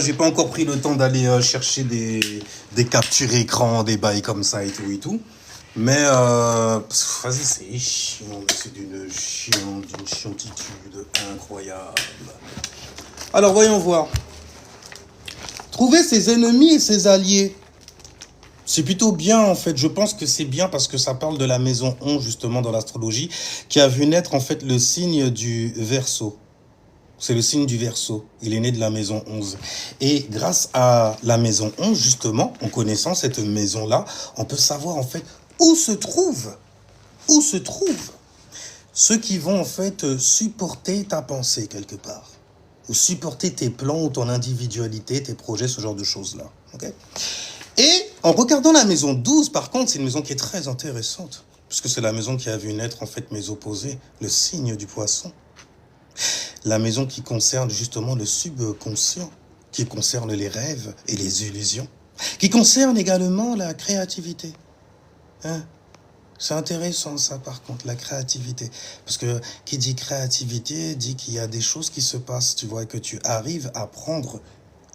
J'ai pas encore pris le temps d'aller chercher des captures écran, des bails comme ça et tout et tout. Mais vas-y, c'est chiant, mais c'est d'une chiantitude incroyable. Alors voyons voir. Trouver ses ennemis et ses alliés. C'est plutôt bien en fait, je pense que c'est bien parce que ça parle de la maison 11 justement dans l'astrologie qui a vu naître en fait le signe du Verseau. C'est le signe du Verseau, il est né de la maison 11. Et grâce à la maison 11 justement, en connaissant cette maison-là, on peut savoir en fait où se trouvent ceux qui vont en fait supporter ta pensée quelque part, ou supporter tes plans ou ton individualité, tes projets, ce genre de choses-là. Okay. Et en regardant la maison 12, par contre, c'est une maison qui est très intéressante, puisque c'est la maison qui a vu naître en fait mes opposés, le signe du Poisson. La maison qui concerne justement le subconscient, qui concerne les rêves et les illusions, qui concerne également la créativité. Hein? C'est intéressant ça par contre, la créativité. Parce que qui dit créativité dit qu'il y a des choses qui se passent, tu vois, et que tu arrives à prendre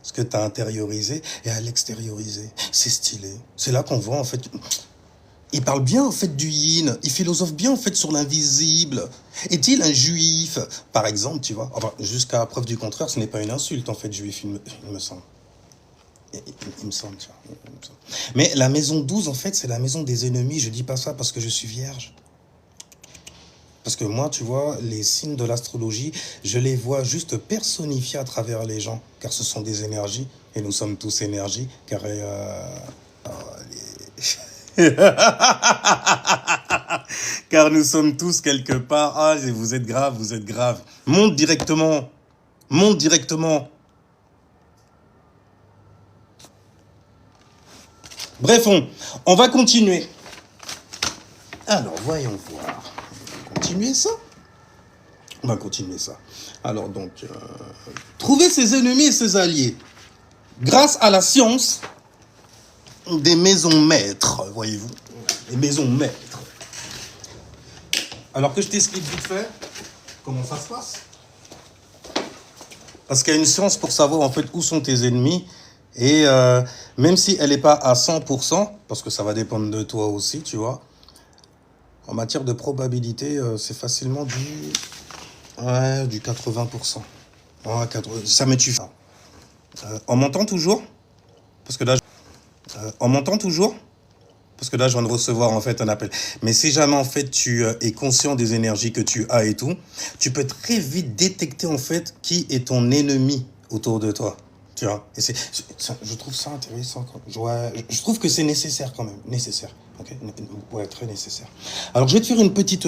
ce que tu as intériorisé et à l'extérioriser. C'est stylé. C'est là qu'on voit en fait... Il parle bien en fait du yin, il philosophe bien en fait sur l'invisible. Est-il un juif, par exemple, tu vois? Enfin, jusqu'à preuve du contraire, ce n'est pas une insulte en fait, juif, il me semble. Il me semble, tu vois. Mais la maison 12, en fait, c'est la maison des ennemis. Je dis pas ça parce que je suis vierge. Parce que moi, tu vois, les signes de l'astrologie, je les vois juste personnifiés à travers les gens, car ce sont des énergies, et nous sommes tous énergie, car... car nous sommes tous quelque part. Ah, vous êtes grave, vous êtes grave. Monte directement. Monte directement. Bref, on va continuer. Alors, voyons voir. On va continuer ça. On va continuer ça. Alors, donc, trouver ses ennemis et ses alliés. Grâce à la science des maisons maîtres, voyez-vous. Les maisons maîtres. Alors que je t'explique vite fait comment ça se passe. Parce qu'il y a une science pour savoir en fait où sont tes ennemis. Et même si elle n'est pas à 100%, parce que ça va dépendre de toi aussi, tu vois, en matière de probabilité, c'est facilement du 80%. Ouais, 80, ça me tue. On m'entend toujours? Parce que là, on m'entend toujours? Parce que là, je viens de recevoir en fait un appel. Mais si jamais en fait tu es conscient des énergies que tu as et tout, tu peux très vite détecter en fait qui est ton ennemi autour de toi. Tu vois, et je trouve ça intéressant. Je trouve que c'est nécessaire quand même. Nécessaire. Okay. Ouais, très nécessaire. Alors, je vais te faire une petite,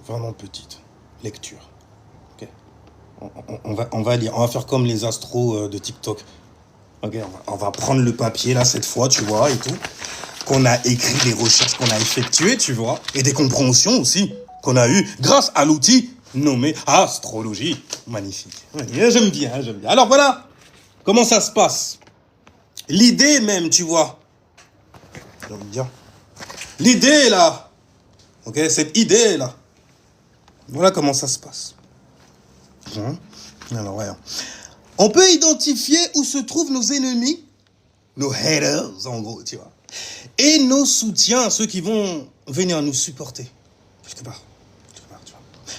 vraiment petite lecture. Okay. On va lire. On va faire comme les astros de TikTok. Okay, on va prendre le papier, là, cette fois, tu vois, et tout. Qu'on a écrit, les recherches qu'on a effectuées, tu vois. Et des compréhensions aussi qu'on a eues grâce à l'outil nommé astrologie. Magnifique. J'aime bien, j'aime bien. Alors voilà, comment ça se passe. L'idée même, tu vois. J'aime bien. L'idée là. Ok, cette idée là. Voilà comment ça se passe. Alors voyons. On peut identifier où se trouvent nos ennemis, nos haters en gros, tu vois. Et nos soutiens, ceux qui vont venir nous supporter. Quelque part.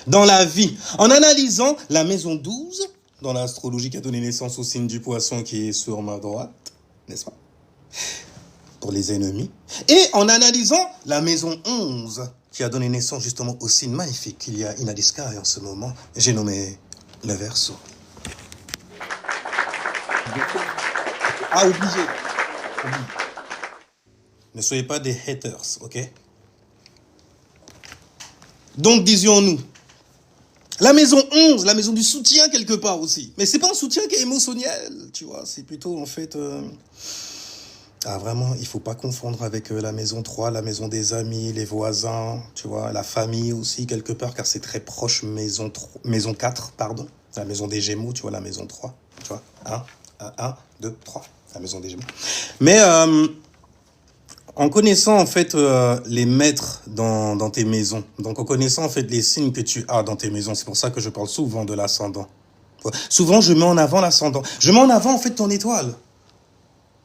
Dans la vie, en analysant la maison 12, dans l'astrologie qui a donné naissance au signe du Poisson qui est sur ma droite, n'est-ce pas? Pour les ennemis. Et en analysant la maison 11, qui a donné naissance justement au signe magnifique qu'il y a Inadiska et en ce moment, j'ai nommé le Verseau. Ah, obligé. Ne soyez pas des haters, ok? Donc, disions-nous, la maison 11, la maison du soutien quelque part aussi. Mais c'est pas un soutien qui est émotionnel, tu vois. C'est plutôt en fait... Ah vraiment, il faut pas confondre avec la maison 3, la maison des amis, les voisins, tu vois, la famille aussi quelque part, car c'est très proche maison 4, pardon. La maison des Gémeaux, tu vois, la maison 3, tu vois. 1, 2, 3, la maison des Gémeaux. Mais... en connaissant en fait les maîtres dans tes maisons, donc en connaissant en fait les signes que tu as dans tes maisons, c'est pour ça que je parle souvent de l'ascendant. Souvent, je mets en avant l'ascendant. Je mets en avant, en fait, ton étoile.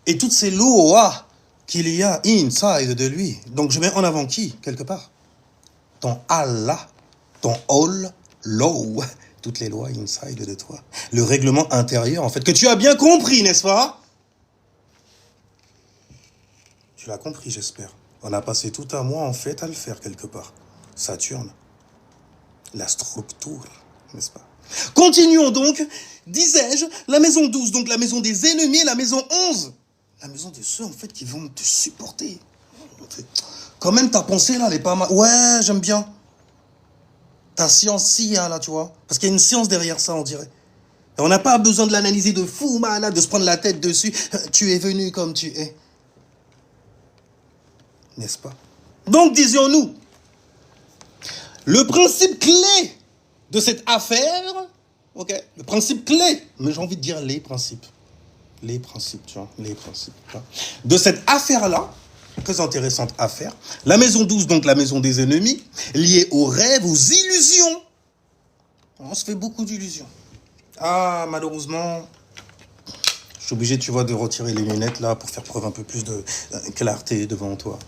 Et toutes ces lois qu'il y a inside de lui. Donc, je mets en avant qui, quelque part? Ton Allah, ton all, low. Toutes les lois inside de toi. Le règlement intérieur, en fait, que tu as bien compris, n'est-ce pas? Tu l'as compris, j'espère. On a passé tout un mois, en fait, à le faire, quelque part. Saturne. La structure, n'est-ce pas? Continuons donc, disais-je, la maison 12, donc la maison des ennemis, et la maison 11. La maison de ceux, en fait, qui vont te supporter. Quand même, ta pensée, là, elle est pas mal. Ouais, j'aime bien. Ta science, si, là, tu vois. Parce qu'il y a une science derrière ça, on dirait. Et on n'a pas besoin de l'analyser de fou, malade, de se prendre la tête dessus. Tu es venu comme tu es. N'est-ce pas? Donc, disions-nous, le principe clé de cette affaire, ok, le principe clé, mais j'ai envie de dire les principes, tu vois, les principes, tu vois, de cette affaire-là, très intéressante affaire, la maison 12, donc la maison des ennemis, liée aux rêves, aux illusions. On se fait beaucoup d'illusions. Ah, malheureusement, je suis obligé, tu vois, de retirer les lunettes là pour faire preuve un peu plus de clarté devant toi.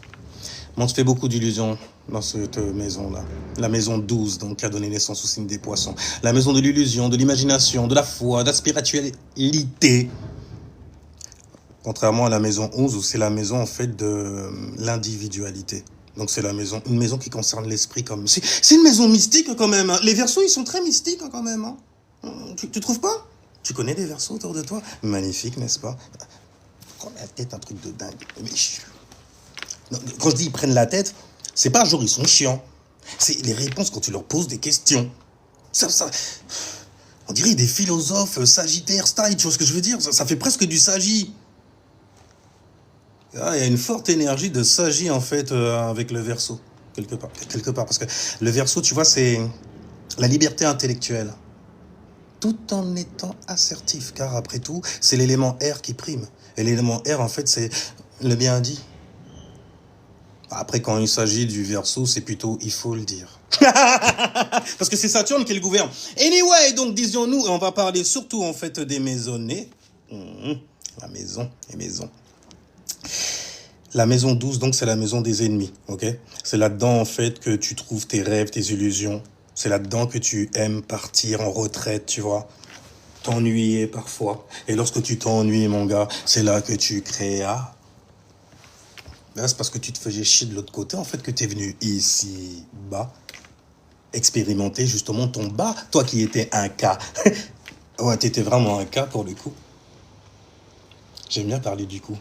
On se fait beaucoup d'illusions dans cette maison-là. La maison 12, donc, qui a donné naissance au signe des poissons. La maison de l'illusion, de l'imagination, de la foi, de la spiritualité. Contrairement à la maison 11, où c'est la maison, en fait, de l'individualité. Donc, c'est une maison qui concerne l'esprit comme... C'est une maison mystique, quand même. Hein. Les Verseaux, ils sont très mystiques, quand même. Hein. Tu trouves pas? Tu connais des Verseaux autour de toi? Magnifique, n'est-ce pas? Prends la tête, un truc de dingue. Mais... Quand je dis ils prennent la tête, c'est pas genre ils sont chiants. C'est les réponses quand tu leur poses des questions. On dirait des philosophes sagittaires style, tu vois ce que je veux dire? Ça fait presque du sagit. Ah, il y a une forte énergie de sagit en fait avec le Verseau, quelque part. Parce que le Verseau, tu vois, c'est la liberté intellectuelle. Tout en étant assertif, car après tout, c'est l'élément R qui prime. Et l'élément R, en fait, c'est le bien dit. Après, quand il s'agit du Verseau, c'est plutôt il faut le dire. Parce que c'est Saturne qui le gouverne. Anyway, donc disions-nous, on va parler surtout en fait des maisonnées. La maison, les maisons. La maison 12, donc c'est la maison des ennemis, ok? C'est là-dedans en fait que tu trouves tes rêves, tes illusions. C'est là-dedans que tu aimes partir en retraite, tu vois. T'ennuyer parfois. Et lorsque tu t'ennuies, mon gars, c'est là que tu créas. Là, c'est parce que tu te faisais chier de l'autre côté, en fait, que tu es venu ici, bas, expérimenter justement ton bas. Toi qui étais un cas. Ouais, tu étais vraiment un cas pour le coup. J'aime bien parler du coup.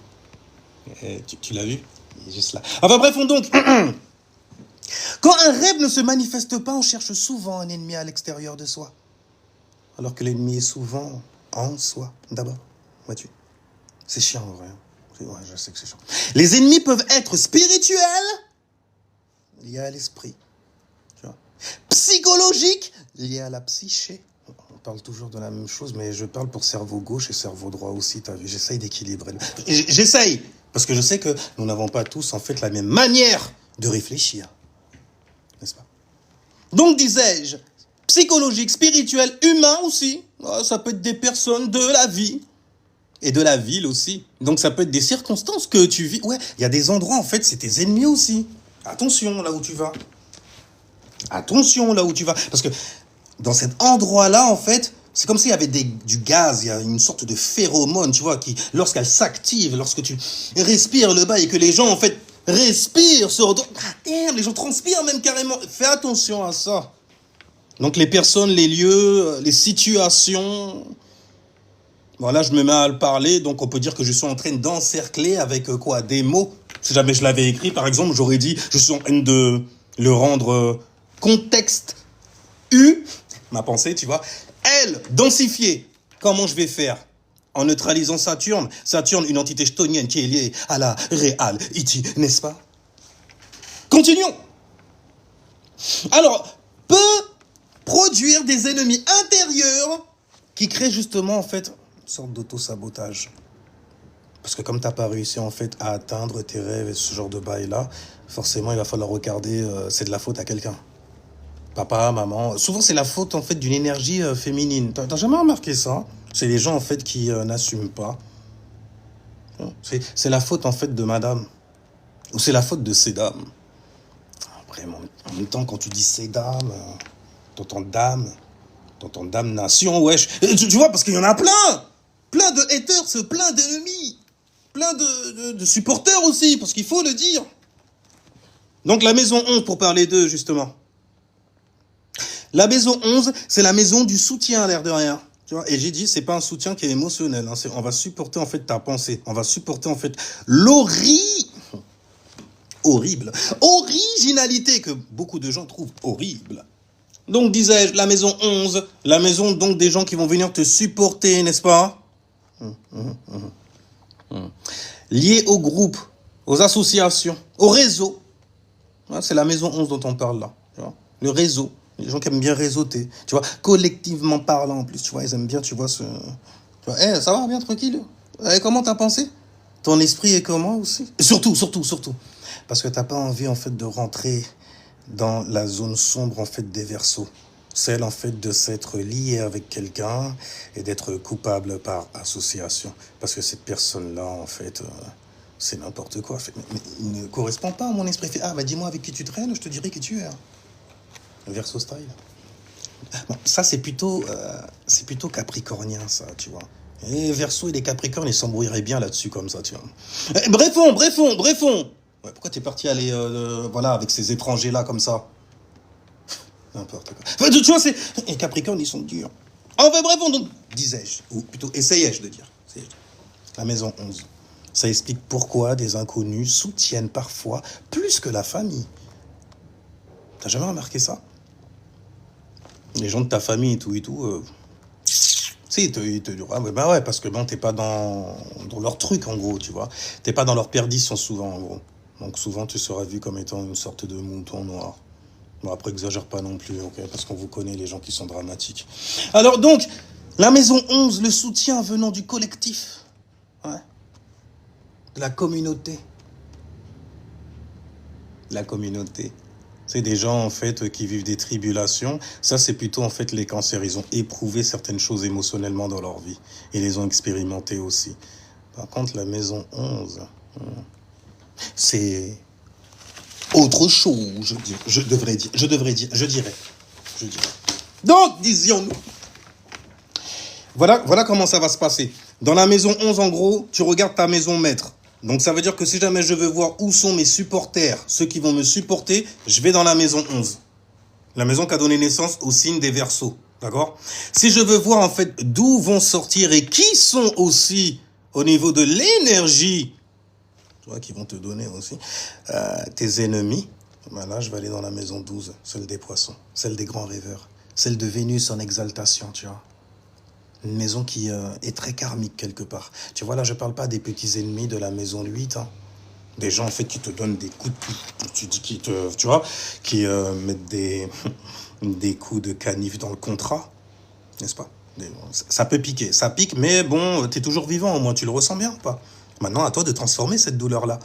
Tu l'as vu? Il est juste là. Enfin bref, donc... Quand un rêve ne se manifeste pas, on cherche souvent un ennemi à l'extérieur de soi. Alors que l'ennemi est souvent en soi, d'abord. Vois-tu? C'est chiant, en vrai. Ouais, je sais que c'est chiant. Les ennemis peuvent être spirituels, liés à l'esprit. Tu vois. Psychologiques, liés à la psyché. On parle toujours de la même chose, mais je parle pour cerveau gauche et cerveau droit aussi, t'as vu. J'essaye d'équilibrer. J'essaye, parce que je sais que nous n'avons pas tous, en fait, la même manière de réfléchir. N'est-ce pas? Donc, disais-je, psychologique, spirituel, humain aussi. Ça peut être des personnes de la vie. Et de la ville aussi. Donc ça peut être des circonstances que tu vis. Ouais, il y a des endroits, en fait, c'est tes ennemis aussi. Attention là où tu vas. Attention là où tu vas. Parce que dans cet endroit-là, en fait, c'est comme s'il y avait du gaz, il y a une sorte de phéromone, tu vois, qui, lorsqu'elle s'active, lorsque tu respires le bas et que les gens, en fait, respirent sur... Ah, damn, les gens transpirent même carrément. Fais attention à ça. Donc les personnes, les lieux, les situations... Voilà, je me mets à le parler, donc on peut dire que je suis en train d'encercler avec quoi? Des mots. Si jamais je l'avais écrit, par exemple, j'aurais dit, je suis en train de le rendre contexte U, ma pensée, tu vois. L, densifié. Comment je vais faire? En neutralisant Saturne. Saturne, une entité chtonienne qui est liée à la réalité, n'est-ce pas? Continuons. Alors, peut produire des ennemis intérieurs qui créent justement, en fait, sorte d'auto-sabotage. Parce que comme tu n'as pas réussi en fait à atteindre tes rêves et ce genre de bail-là, forcément il va falloir regarder, c'est de la faute à quelqu'un. Papa, maman. Souvent, c'est la faute, en fait, d'une énergie féminine. T'as jamais remarqué ça? C'est les gens, en fait, qui n'assument pas. C'est la faute, en fait, de madame. Ou c'est la faute de ces dames. Après, en même temps, quand tu dis ces dames, t'entends damnation, wesh. Tu vois, parce qu'il y en a plein. Plein de haters, plein d'ennemis. Plein de supporters aussi, parce qu'il faut le dire. Donc, la maison 11, pour parler d'eux, justement. La maison 11, c'est la maison du soutien, à l'air de rien. Tu vois, et j'ai dit, c'est pas un soutien qui est émotionnel. Hein, on va supporter, en fait, ta pensée. On va supporter, en fait, originalité que beaucoup de gens trouvent horrible. Donc, disais-je, la maison 11, la maison, donc, des gens qui vont venir te supporter, n'est-ce pas? Liés au groupe, aux associations, au réseau. Ouais, c'est la maison 11 dont on parle là. Tu vois, le réseau. Les gens qui aiment bien réseauter. Tu vois, collectivement parlant en plus. Tu vois, ils aiment bien, tu vois, ce... Tu vois, hey, ça va bien, tranquille. Comment t'as pensé? Ton esprit est comment aussi? Et surtout. Parce que t'as pas envie, en fait, de rentrer dans la zone sombre, en fait, des Verseaux. Celle, en fait, de s'être lié avec quelqu'un et d'être coupable par association. Parce que cette personne-là, en fait... c'est n'importe quoi. Mais il ne correspond pas à mon esprit. Ah, bah dis-moi avec qui tu traînes, je te dirai qui tu es. Verso style. Bon, ça, c'est plutôt capricornien, ça, tu vois. Et Verseau et les Capricornes, ils s'embrouilleraient bien là-dessus, comme ça, tu vois. Brefons. Ouais, pourquoi t'es parti aller, voilà, avec ces étrangers-là, comme ça? N'importe quoi. Enfin, tu vois, les Capricornes, ils sont durs. Enfin, brefons, donc, disais-je, ou plutôt essayais-je de dire. La maison 11. Ça explique pourquoi des inconnus soutiennent parfois plus que la famille. T'as jamais remarqué ça? Les gens de ta famille et tout, si, ils te diront, ah, bah ouais, parce que bon, t'es pas dans leur truc, en gros, tu vois. T'es pas dans leur perdition, souvent, en gros. Donc, souvent, tu seras vu comme étant une sorte de mouton noir. Bon, après, exagère pas non plus, ok, parce qu'on vous connaît, les gens qui sont dramatiques. Alors, donc, la maison 11, le soutien venant du collectif, ouais, de la communauté. La communauté. C'est des gens, en fait, qui vivent des tribulations. Ça, c'est plutôt, en fait, les cancers. Ils ont éprouvé certaines choses émotionnellement dans leur vie. Et les ont expérimentées aussi. Par contre, la maison 11, c'est autre chose, je dirais. Donc, disions-nous. Voilà comment ça va se passer. Dans la maison 11, en gros, tu regardes ta maison maître. Donc ça veut dire que si jamais je veux voir où sont mes supporters, ceux qui vont me supporter, je vais dans la maison 11. La maison qui a donné naissance au signe des Verseaux. D'accord? Si je veux voir en fait d'où vont sortir et qui sont aussi au niveau de l'énergie, tu vois, qui vont te donner aussi tes ennemis, ben là je vais aller dans la maison 12, celle des poissons, celle des grands rêveurs, celle de Vénus en exaltation, tu vois. Une maison qui est très karmique quelque part. Tu vois, là, je parle pas des petits ennemis de la maison 8. Hein. Des gens, en fait, qui te donnent des coups qui mettent des coups de canif dans le contrat. N'est-ce pas? Ça peut piquer. Ça pique, mais bon, t'es toujours vivant, au moins, tu le ressens bien ou pas? Maintenant, à toi de transformer cette douleur-là.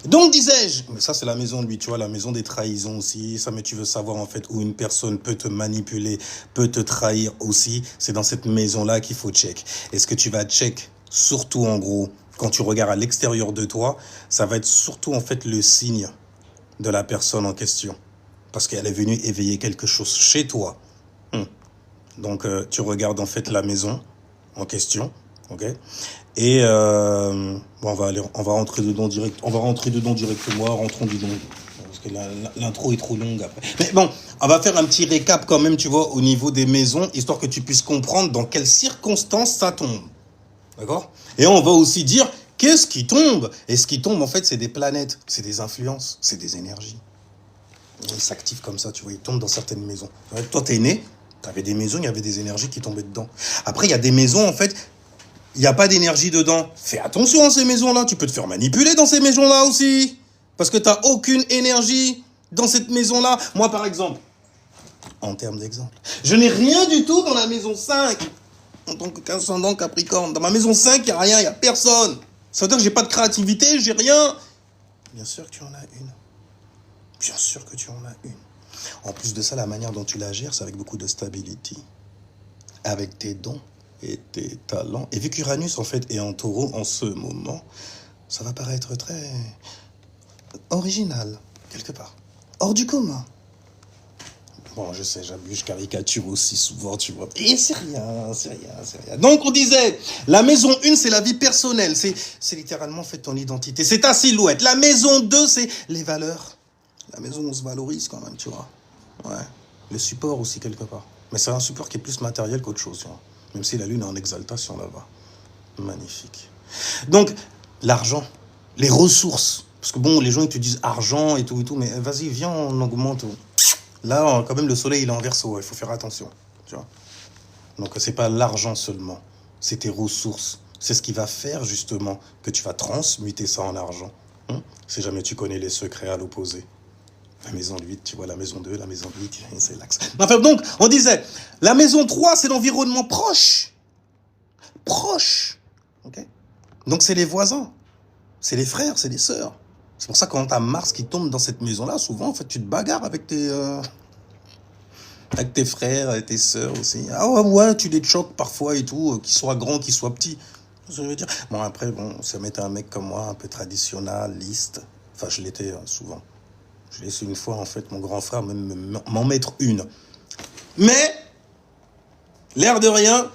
Donc, disais-je, mais ça c'est la maison de lui, tu vois, la maison des trahisons aussi, ça, mais tu veux savoir en fait où une personne peut te manipuler, peut te trahir aussi, c'est dans cette maison-là qu'il faut check. Et ce que tu vas check, surtout en gros, quand tu regardes à l'extérieur de toi, ça va être surtout en fait le signe de la personne en question. Parce qu'elle est venue éveiller quelque chose chez toi. Donc, tu regardes en fait la maison en question, ok? Et bon, on va rentrer dedans directement, rentrons dedans. Parce que l'intro est trop longue après. Mais bon, on va faire un petit récap quand même, tu vois, au niveau des maisons, histoire que tu puisses comprendre dans quelles circonstances ça tombe. D'accord? Et on va aussi dire qu'est-ce qui tombe. Et ce qui tombe, en fait, c'est des planètes, c'est des influences, c'est des énergies. Ils s'activent comme ça, tu vois, ils tombent dans certaines maisons. Toi, t'es né, t'avais des maisons, il y avait des énergies qui tombaient dedans. Après, il y a des maisons, en fait, il n'y a pas d'énergie dedans. Fais attention à ces maisons-là. Tu peux te faire manipuler dans ces maisons-là aussi. Parce que tu n'as aucune énergie dans cette maison-là. Moi, par exemple, en termes d'exemple, je n'ai rien du tout dans la maison 5. En tant qu'ascendant Capricorne. Dans ma maison 5, il n'y a rien, il n'y a personne. Ça veut dire que je n'ai pas de créativité, j'ai rien. Bien sûr que tu en as une. Bien sûr que tu en as une. En plus de ça, la manière dont tu la gères, c'est avec beaucoup de stability. Avec tes dons et tes talents. Et vu qu'Uranus, en fait, est en taureau en ce moment, ça va paraître très original, quelque part. Hors du commun. Bon, je sais, j'abuse, je caricature aussi souvent, tu vois. Et c'est rien, c'est rien, c'est rien. Donc, on disait, la maison 1, c'est la vie personnelle. C'est littéralement, en fait, ton identité. C'est ta silhouette. La maison 2, c'est les valeurs. La maison, on se valorise quand même, tu vois. Ouais. Le support aussi, quelque part. Mais c'est un support qui est plus matériel qu'autre chose, tu vois. Même si la lune est en exaltation là-bas. Magnifique. Donc, l'argent, les ressources. Parce que bon, les gens, ils te disent argent et tout, mais vas-y, viens, on augmente. Là, quand même, le soleil, il est en verseau, il faut faire attention, tu vois. Donc, c'est pas l'argent seulement, c'est tes ressources. C'est ce qui va faire, justement, que tu vas transmuter ça en argent. Si jamais tu connais les secrets à l'opposé. La maison 8, tu vois, la maison 2, la maison 8, c'est l'axe. Enfin, donc, on disait, la maison 3, c'est l'environnement proche. Proche. Ok. Donc, c'est les voisins, c'est les frères, c'est les sœurs. C'est pour ça que quand t'as Mars qui tombe dans cette maison-là, souvent, en fait, tu te bagarres avec tes frères et tes sœurs aussi. Ah ouais, tu les choques parfois et tout, qu'ils soient grands, qu'ils soient petits. Je veux dire. Bon, après, bon, ça m'était un mec comme moi, un peu traditionnaliste. Enfin, je l'étais souvent. Je l'ai su une fois, en fait, mon grand frère même m'en mettre une. Mais, l'air de rien,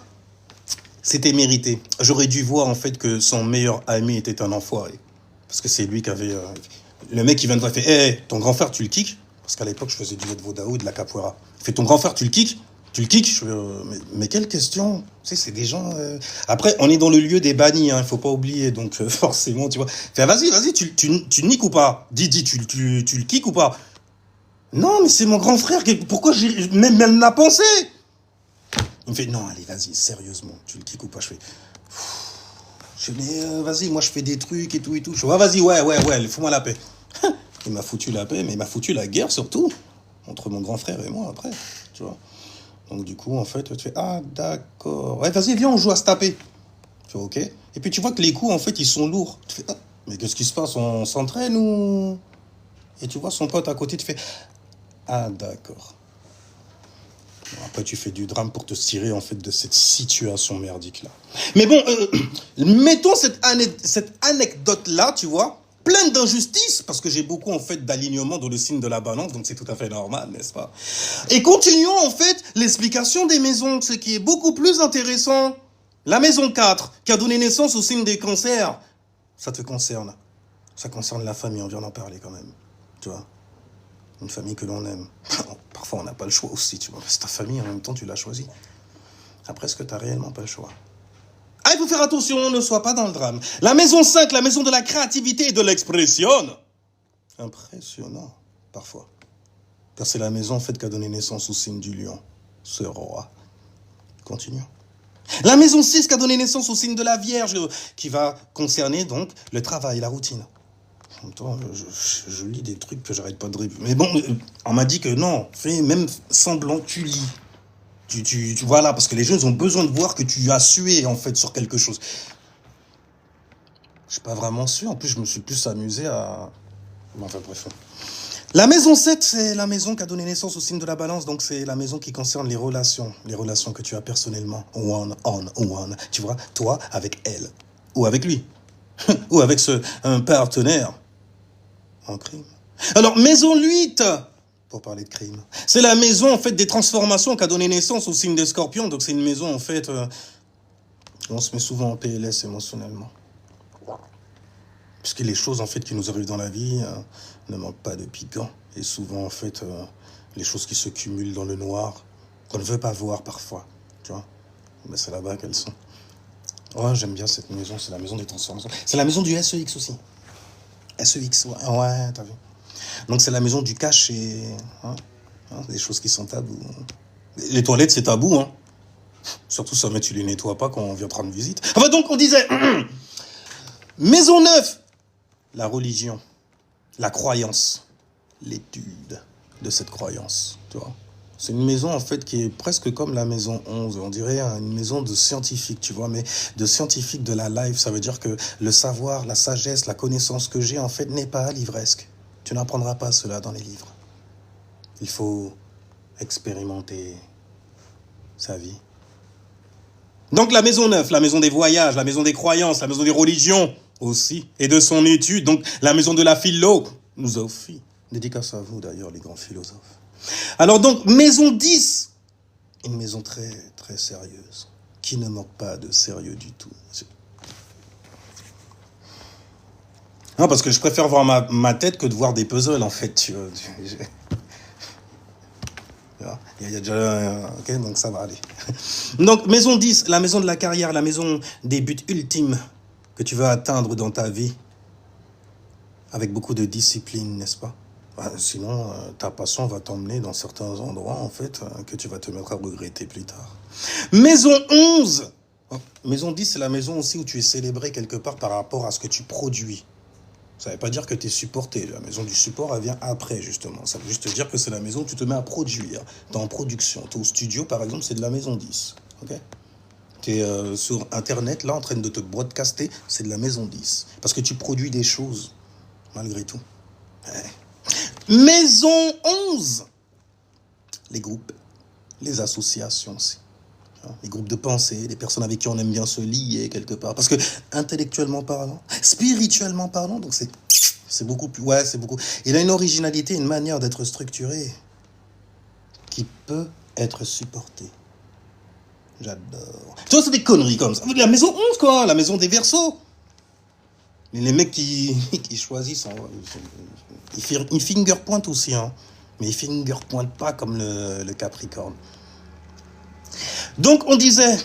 c'était mérité. J'aurais dû voir, en fait, que son meilleur ami était un enfoiré. Parce que c'est lui qui avait... le mec qui viendrait faire, hé, ton grand frère, tu le kicks? Parce qu'à l'époque, je faisais du Vodao et de la capoeira. Il fait, ton grand frère, tu le kicks? Tu le kicks? Je fais, mais quelle question? Tu sais, c'est des gens... Après, on est dans le lieu des bannis, hein, il faut pas oublier. Donc, forcément, tu vois. Fait, vas-y, tu le niques ou pas? Dis, tu le kicks ou pas? Non, mais c'est mon grand frère. Pourquoi j'ai... Même elle l'a pensé? Il me fait, non, allez, vas-y, sérieusement, tu le kicks ou pas? Je fais... Je dis, mais vas-y, moi je fais des trucs et tout et tout. Je dis, vas-y, ouais, fous-moi la paix. Il m'a foutu la paix, mais il m'a foutu la guerre surtout. Entre mon grand frère et moi après, tu vois. Donc du coup, en fait, tu fais, ah d'accord. Ouais, vas-y, viens, on joue à se taper. Tu fais, ok. Et puis tu vois que les coups, en fait, ils sont lourds. Tu fais, ah, mais qu'est-ce qui se passe? On s'entraîne ou... Et tu vois son pote à côté, tu fais, ah d'accord. Bon, après, tu fais du drame pour te tirer, en fait, de cette situation merdique-là. Mais bon, mettons cette anecdote-là, tu vois, pleine d'injustice, parce que j'ai beaucoup, en fait, d'alignement dans le signe de la balance, donc c'est tout à fait normal, n'est-ce pas? Et continuons, en fait, l'explication des maisons, ce qui est beaucoup plus intéressant. La maison 4, qui a donné naissance au signe des cancers, ça te concerne. Ça concerne la famille, on vient d'en parler quand même, tu vois. Une famille que l'on aime. Parfois, on n'a pas le choix aussi, tu vois. C'est ta famille, en même temps, tu l'as choisie. Après, est-ce que tu n'as réellement pas le choix? Ah, il faut faire attention, ne sois pas dans le drame. La maison 5, la maison de la créativité et de l'expression. Impressionnant, parfois. Car c'est la maison, en fait, qui a donné naissance au signe du lion. Ce roi. Continuons. La maison 6 qui a donné naissance au signe de la Vierge, qui va concerner, donc, le travail, la routine. En même temps, je lis des trucs que j'arrête pas de rire. Mais bon, on m'a dit que non, fais même semblant, tu lis. Tu voilà, parce que les gens, ils ont besoin de voir que tu as sué, en fait, sur quelque chose. Je suis pas vraiment sué. En plus, je me suis plus amusé à... Enfin, bref. La maison 7, c'est la maison qui a donné naissance au signe de la balance. Donc, c'est la maison qui concerne les relations. Les relations que tu as personnellement. One. Tu vois, toi, avec elle. Ou avec lui. Ou avec un partenaire. En crime. Alors, maison 8, pour parler de crime, c'est la maison, en fait, des transformations qui a donné naissance au signe des scorpions. Donc, c'est une maison, en fait, où on se met souvent en PLS émotionnellement. Puisque les choses, en fait, qui nous arrivent dans la vie ne manquent pas de piquant. Et souvent, en fait, les choses qui se cumulent dans le noir, qu'on ne veut pas voir parfois, tu vois. Mais c'est là-bas qu'elles sont. Ouais, j'aime bien cette maison, c'est la maison des transformations. C'est la maison du SEX aussi. SEX, ouais, t'as vu. Donc c'est la maison du cash et des choses qui sont tabous. Les toilettes, c'est tabou, hein. Surtout ça, mais tu les nettoies pas quand on vient te rendre visite. Enfin donc on disait, maison 9, la religion, la croyance, l'étude de cette croyance, tu vois. C'est une maison, en fait, qui est presque comme la maison 11. On dirait une maison de scientifique, tu vois, mais de scientifique de la life. Ça veut dire que le savoir, la sagesse, la connaissance que j'ai, en fait, n'est pas livresque. Tu n'apprendras pas cela dans les livres. Il faut expérimenter sa vie. Donc la maison 9, la maison des voyages, la maison des croyances, la maison des religions aussi, et de son étude, donc la maison de la philosophie. Dédicace à vous d'ailleurs, les grands philosophes. Alors donc, maison 10, une maison très, très sérieuse, qui ne manque pas de sérieux du tout. Non, parce que je préfère voir ma tête que de voir des puzzles, en fait. Il y a déjà... ok, donc ça va aller. Donc, maison 10, la maison de la carrière, la maison des buts ultimes que tu veux atteindre dans ta vie, avec beaucoup de discipline, n'est-ce pas? Sinon, ta passion va t'emmener dans certains endroits, en fait, que tu vas te mettre à regretter plus tard. Maison 11. Maison 10, c'est la maison aussi où tu es célébré quelque part par rapport à ce que tu produis. Ça ne veut pas dire que tu es supporté. La maison du support, elle vient après, justement. Ça veut juste dire que c'est la maison où tu te mets à produire. Tu es en production. Tu es au studio, par exemple, c'est de la maison 10. Okay, tu es sur Internet, là, en train de te broadcaster, c'est de la maison 10. Parce que tu produis des choses, malgré tout. Ouais. Maison 11. Les groupes, les associations aussi. Les groupes de pensée, les personnes avec qui on aime bien se lier quelque part. Parce que intellectuellement parlant, spirituellement parlant, donc c'est beaucoup plus... Ouais, c'est beaucoup... Il a une originalité, une manière d'être structuré qui peut être supportée. J'adore. Tu vois, c'est des conneries comme ça. La maison 11, quoi. La maison des Verseaux. Mais les mecs qui choisissent, ils fingerpointent aussi, hein. Mais ils fingerpointent pas comme le Capricorne. Donc, on disait,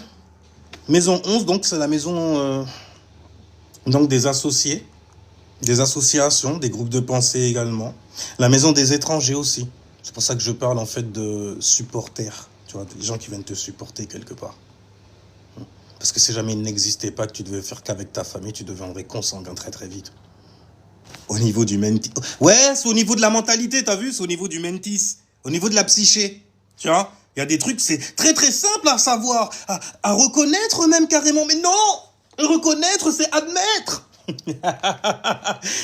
maison 11, donc c'est la maison donc des associés, des associations, des groupes de pensée également. La maison des étrangers aussi. C'est pour ça que je parle en fait de supporters. Tu vois, des gens qui viennent te supporter quelque part. Parce que si jamais il n'existait pas, que tu devais faire qu'avec ta famille, tu deviendrais consanguin très très vite. Au niveau du mentis. Ouais, c'est au niveau de la mentalité, t'as vu? C'est au niveau du mentis. Au niveau de la psyché. Tu vois? Il y a des trucs, c'est très très simple à savoir, à reconnaître même carrément. Mais non! Reconnaître, c'est admettre.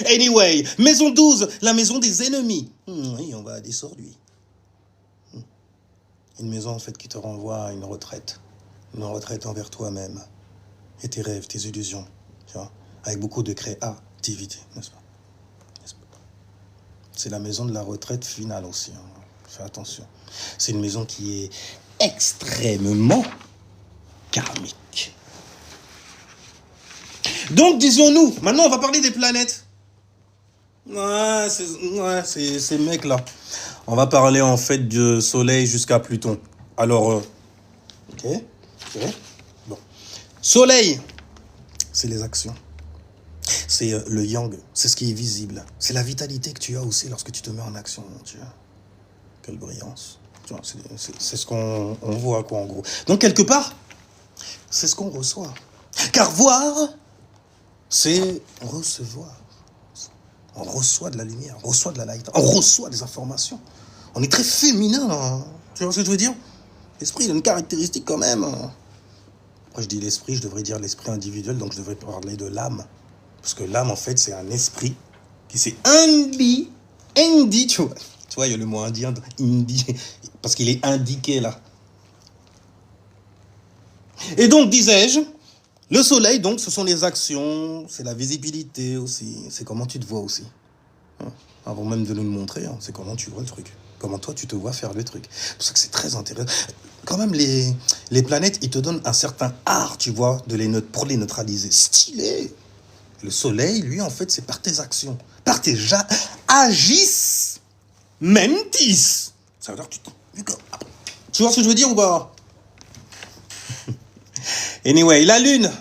Anyway, maison 12, la maison des ennemis. Oui, on va descendre lui. Une maison en fait qui te renvoie à une retraite. Une retraite envers toi-même. Et tes rêves, tes illusions. Tu vois? Avec beaucoup de créativité, n'est-ce pas? C'est la maison de la retraite finale aussi. Hein. Fais attention. C'est une maison qui est extrêmement karmique. Donc, disons-nous, maintenant on va parler des planètes. Ouais, c'est ces mecs-là. On va parler en fait du Soleil jusqu'à Pluton. Alors, ok. Bon. Soleil, c'est les actions. C'est le yang, c'est ce qui est visible. C'est la vitalité que tu as aussi lorsque tu te mets en action, mon Dieu. Quelle brillance. C'est ce qu'on voit, quoi, en gros. Donc, quelque part, c'est ce qu'on reçoit. Car voir, c'est recevoir. On reçoit de la lumière, on reçoit de la light, on reçoit des informations. On est très féminin, hein. Tu vois ce que je veux dire? L'esprit, il a une caractéristique quand même. Après, je dis l'esprit, je devrais dire l'esprit individuel, donc je devrais parler de l'âme. Parce que l'âme, en fait, c'est un esprit qui s'est indi, tu vois. Tu vois, il y a le mot indien, indi, parce qu'il est indiqué là. Et donc, disais-je, le soleil, donc, ce sont les actions, c'est la visibilité aussi, c'est comment tu te vois aussi. Avant même de nous le montrer, hein, c'est comment tu vois le truc. Comment toi, tu te vois faire le truc. C'est pour ça que c'est très intéressant. Quand même, les planètes, ils te donnent un certain art, tu vois, pour les neutraliser. Stylé. Le soleil, lui, en fait, c'est par tes actions. Par tes agis mentis. Ça veut dire que tu vois ce que je veux dire ou pas? Anyway, la lune.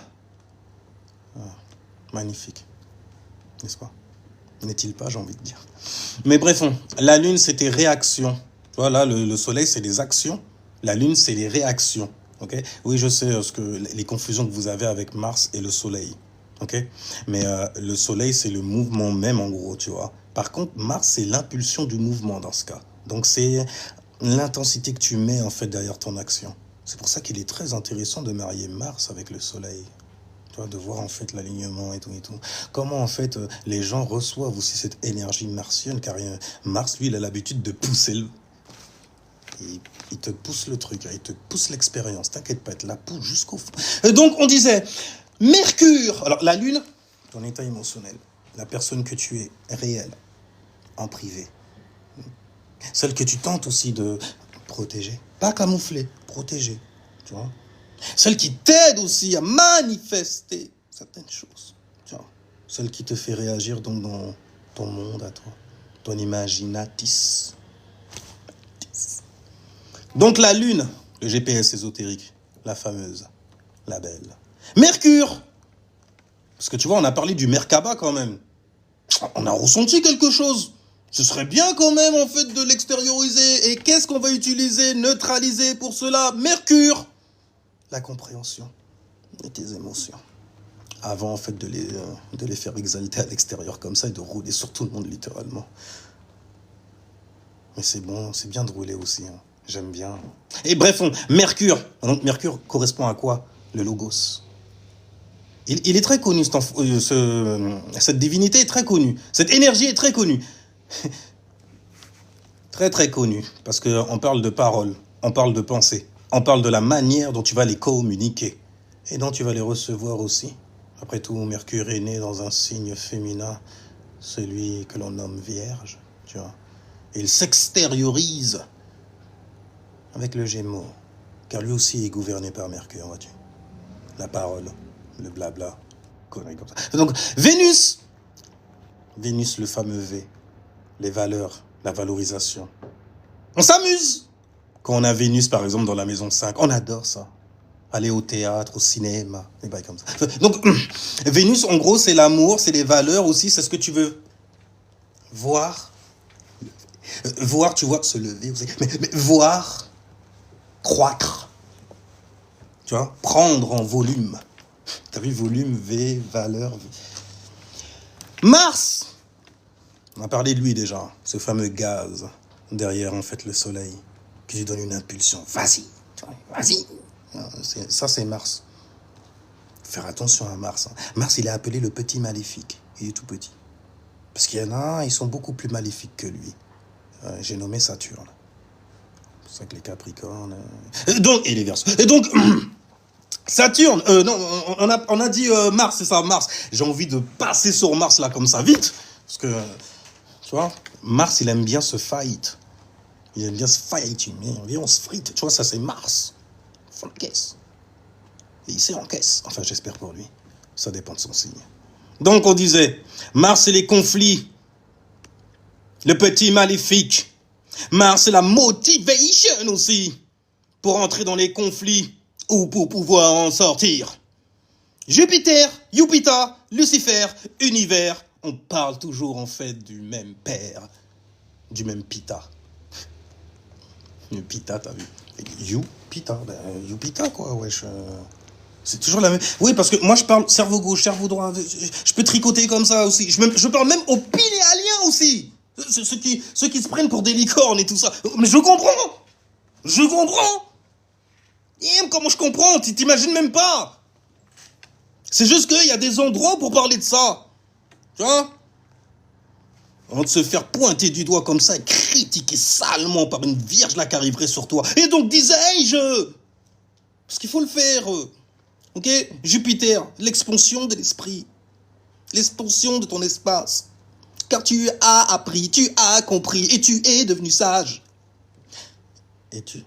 Magnifique. N'est-ce pas? N'est-il pas, j'ai envie de dire. Mais bref, la lune, c'est tes réactions. Tu vois, là, le soleil, c'est les actions. La lune, c'est les réactions. Okay? Oui, je sais les confusions que vous avez avec Mars et le soleil. Okay? Mais le soleil, c'est le mouvement même, en gros, tu vois. Par contre, Mars, c'est l'impulsion du mouvement dans ce cas. Donc, c'est l'intensité que tu mets, en fait, derrière ton action. C'est pour ça qu'il est très intéressant de marier Mars avec le soleil. Tu vois, de voir en fait l'alignement et tout. Comment en fait les gens reçoivent aussi cette énergie martienne, car Mars, lui, il a l'habitude de pousser Il te pousse le truc, il te pousse l'expérience. T'inquiète pas, il te la pousse jusqu'au fond. Et donc, on disait, Mercure. Alors, la Lune, ton état émotionnel, la personne que tu es, réelle, en privé. Celle que tu tentes aussi de protéger. Pas camoufler, protéger. Tu vois. Celle qui t'aide aussi à manifester certaines choses. Tu vois. Celle qui te fait réagir donc dans ton monde à toi. Ton imaginatis. Donc la Lune, le GPS ésotérique, la fameuse, la belle. Mercure. Parce que tu vois, on a parlé du Merkaba quand même. On a ressenti quelque chose. Ce serait bien quand même, en fait, de l'extérioriser. Et qu'est-ce qu'on va utiliser, neutraliser pour cela? Mercure. La compréhension de tes émotions. Avant, en fait, de les faire exalter à l'extérieur comme ça et de rouler sur tout le monde, littéralement. Mais c'est bon, c'est bien de rouler aussi. Hein. J'aime bien. Et bref, Mercure. Donc, Mercure correspond à quoi? Le Logos. Il est très connu, cette divinité est très connue. Cette énergie est très connue. Très, très connue. Parce qu'on parle de paroles, on parle de pensée, on parle de la manière dont tu vas les communiquer. Et dont tu vas les recevoir aussi. Après tout, Mercure est né dans un signe féminin, celui que l'on nomme Vierge, tu vois. Et il s'extériorise avec le Gémeaux, car lui aussi est gouverné par Mercure, vois-tu. La parole, le blabla, conneries comme ça. Donc, Vénus, le fameux V, les valeurs, la valorisation. On s'amuse quand on a Vénus, par exemple, dans la maison 5. On adore ça. Aller au théâtre, au cinéma, des bails comme ça. Donc, Vénus, en gros, c'est l'amour, c'est les valeurs aussi, c'est ce que tu veux voir. Voir, tu vois, se lever, mais voir, croître. Tu vois, prendre en volume. T'as vu, volume, V, valeur. V. Mars, on a parlé de lui déjà, ce fameux gaz derrière, en fait, le soleil, qui lui donne une impulsion. Vas-y, vas-y. Ça, c'est Mars. Faire attention à Mars. Hein. Mars, il est appelé le petit maléfique. Il est tout petit. Parce qu'il y en a, ils sont beaucoup plus maléfiques que lui. J'ai nommé Saturne. C'est ça que les Capricornes... Donc, et les Verseaux. Et donc, Saturne, non, on a dit Mars, c'est ça, Mars. J'ai envie de passer sur Mars, là, comme ça, vite. Parce que, tu vois, Mars, il aime bien se fight. Il aime bien se fight. On se frite. Tu vois, ça, c'est Mars. En caisse. Et il s'encaisse. Enfin, j'espère pour lui. Ça dépend de son signe. Donc, on disait, Mars, c'est les conflits. Le petit maléfique. Mars, c'est la motivation aussi. Pour entrer dans les conflits ou pour pouvoir en sortir. Jupiter, Lucifer, univers. On parle toujours, en fait, du même père. Du même Pita. Pita, t'as vu? Jupiter, quoi, wesh. C'est toujours la même. Oui, parce que moi, je parle cerveau gauche, cerveau droit. Je peux tricoter comme ça aussi. Je parle même aux pinéaliens aussi. Ceux qui se prennent pour des licornes et tout ça. Mais je comprends. Et comment je comprends? Tu t'imagines même pas. C'est juste qu'il y a des endroits pour parler de ça. Tu vois? Avant de se faire pointer du doigt comme ça et critiquer salement par une vierge là qui arriverait sur toi. Et donc disais-je, parce qu'il faut le faire. Ok? Jupiter, l'expansion de l'esprit. L'expansion de ton espace. Car tu as appris, tu as compris et tu es devenu sage. Es-tu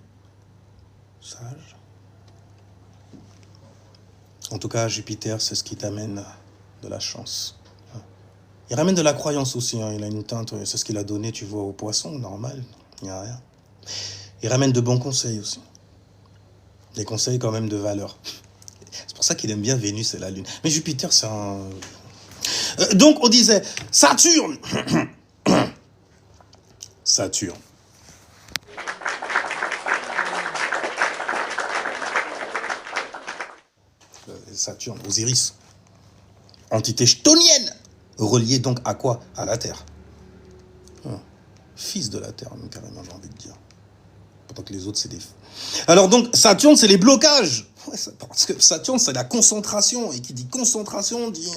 sage? En tout cas, Jupiter, c'est ce qui t'amène de la chance. Il ramène de la croyance aussi, hein. Il a une teinte, c'est ce qu'il a donné, tu vois, aux poissons, normal, il n'y a rien. Il ramène de bons conseils aussi. Des conseils quand même de valeur. C'est pour ça qu'il aime bien Vénus et la Lune. Mais Jupiter, c'est un... donc, on disait, Saturne. Saturne. Saturne, Osiris. Entité chtonienne. Relié donc à quoi? À la Terre. Fils de la Terre, même carrément, j'ai envie de dire. Pendant que les autres, c'est des... Alors donc, Saturne, c'est les blocages. Ouais, parce que Saturne, c'est la concentration. Et qui dit concentration, dit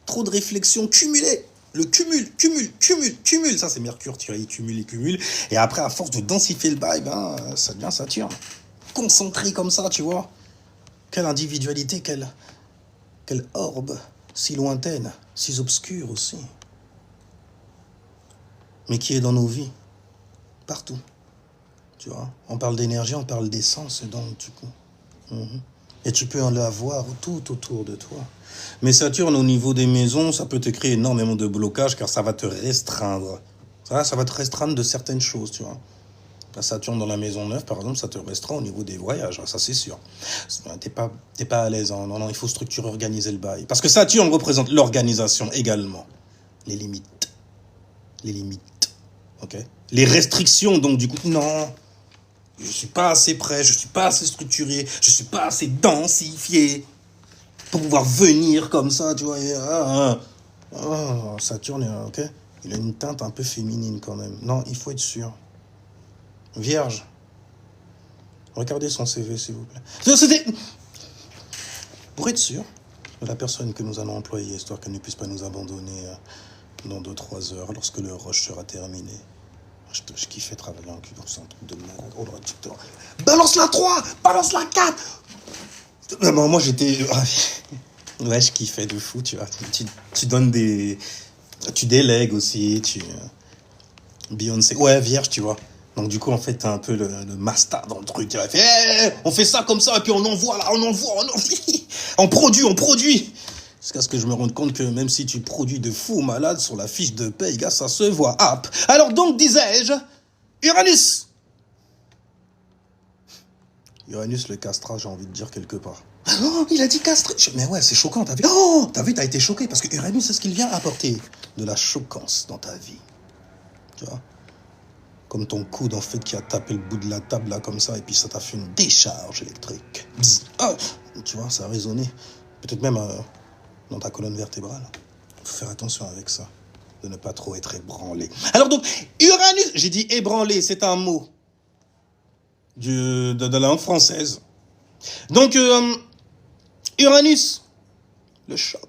trop de réflexions cumulées. Le cumul. Ça, c'est Mercure, tu vois, il cumule. Et après, à force de densifier le bail, ben, ça devient Saturne. Concentré comme ça, tu vois. Quelle individualité, quelle orbe, si lointaine, si obscure aussi. Mais qui est dans nos vies, partout. Tu vois, on parle d'énergie, on parle d'essence, donc, du coup. Et tu peux en l'avoir tout autour de toi. Mais Saturne, au niveau des maisons, ça peut te créer énormément de blocages, car ça va te restreindre. Ça va te restreindre de certaines choses, tu vois. La Saturne dans la maison 9, par exemple, ça te restreint au niveau des voyages, ça c'est sûr. T'es pas à l'aise, hein. Non, il faut structurer, organiser le bail. Parce que Saturne représente l'organisation également. Les limites, ok. Les restrictions, donc du coup, non, je suis pas assez prêt, je suis pas assez structuré, je suis pas assez densifié pour pouvoir venir comme ça, tu vois. Saturne, ok, il a une teinte un peu féminine quand même. Non, il faut être sûr. Vierge, regardez son CV, s'il vous plaît. C'était pour être sûr de la personne que nous allons employer, histoire qu'elle ne puisse pas nous abandonner dans 2-3 heures, lorsque le rush sera terminé. Je kiffais travailler en cul, c'est un truc de malade. Oh là, balance la 3, balance la 4. Moi, j'étais... Ouais, je kiffais de fou, tu vois. Tu donnes des... Tu délègues aussi, Beyoncé. Ouais, vierge, tu vois. Donc, du coup, en fait, t'as un peu le master dans le truc. Tu vois, on fait ça comme ça, et puis on envoie, là, on produit. Jusqu'à ce que je me rende compte que même si tu produis de fou malade sur la fiche de paye, gars, ça se voit. Alors donc, disais-je, Uranus. Uranus le castra, j'ai envie de dire quelque part. Oh, il a dit castré. Mais ouais, c'est choquant, t'as vu? Oh, t'as été choqué, parce que Uranus, c'est ce qu'il vient apporter. De la choquance dans ta vie. Tu vois? Comme ton coude, en fait, qui a tapé le bout de la table, là, comme ça, et puis ça t'a fait une décharge électrique. Tu vois, ça a résonné. Peut-être même dans ta colonne vertébrale. Il faut faire attention avec ça, de ne pas trop être ébranlé. Alors donc, Uranus, j'ai dit ébranlé, c'est un mot de la langue française. Donc, Uranus, le choc,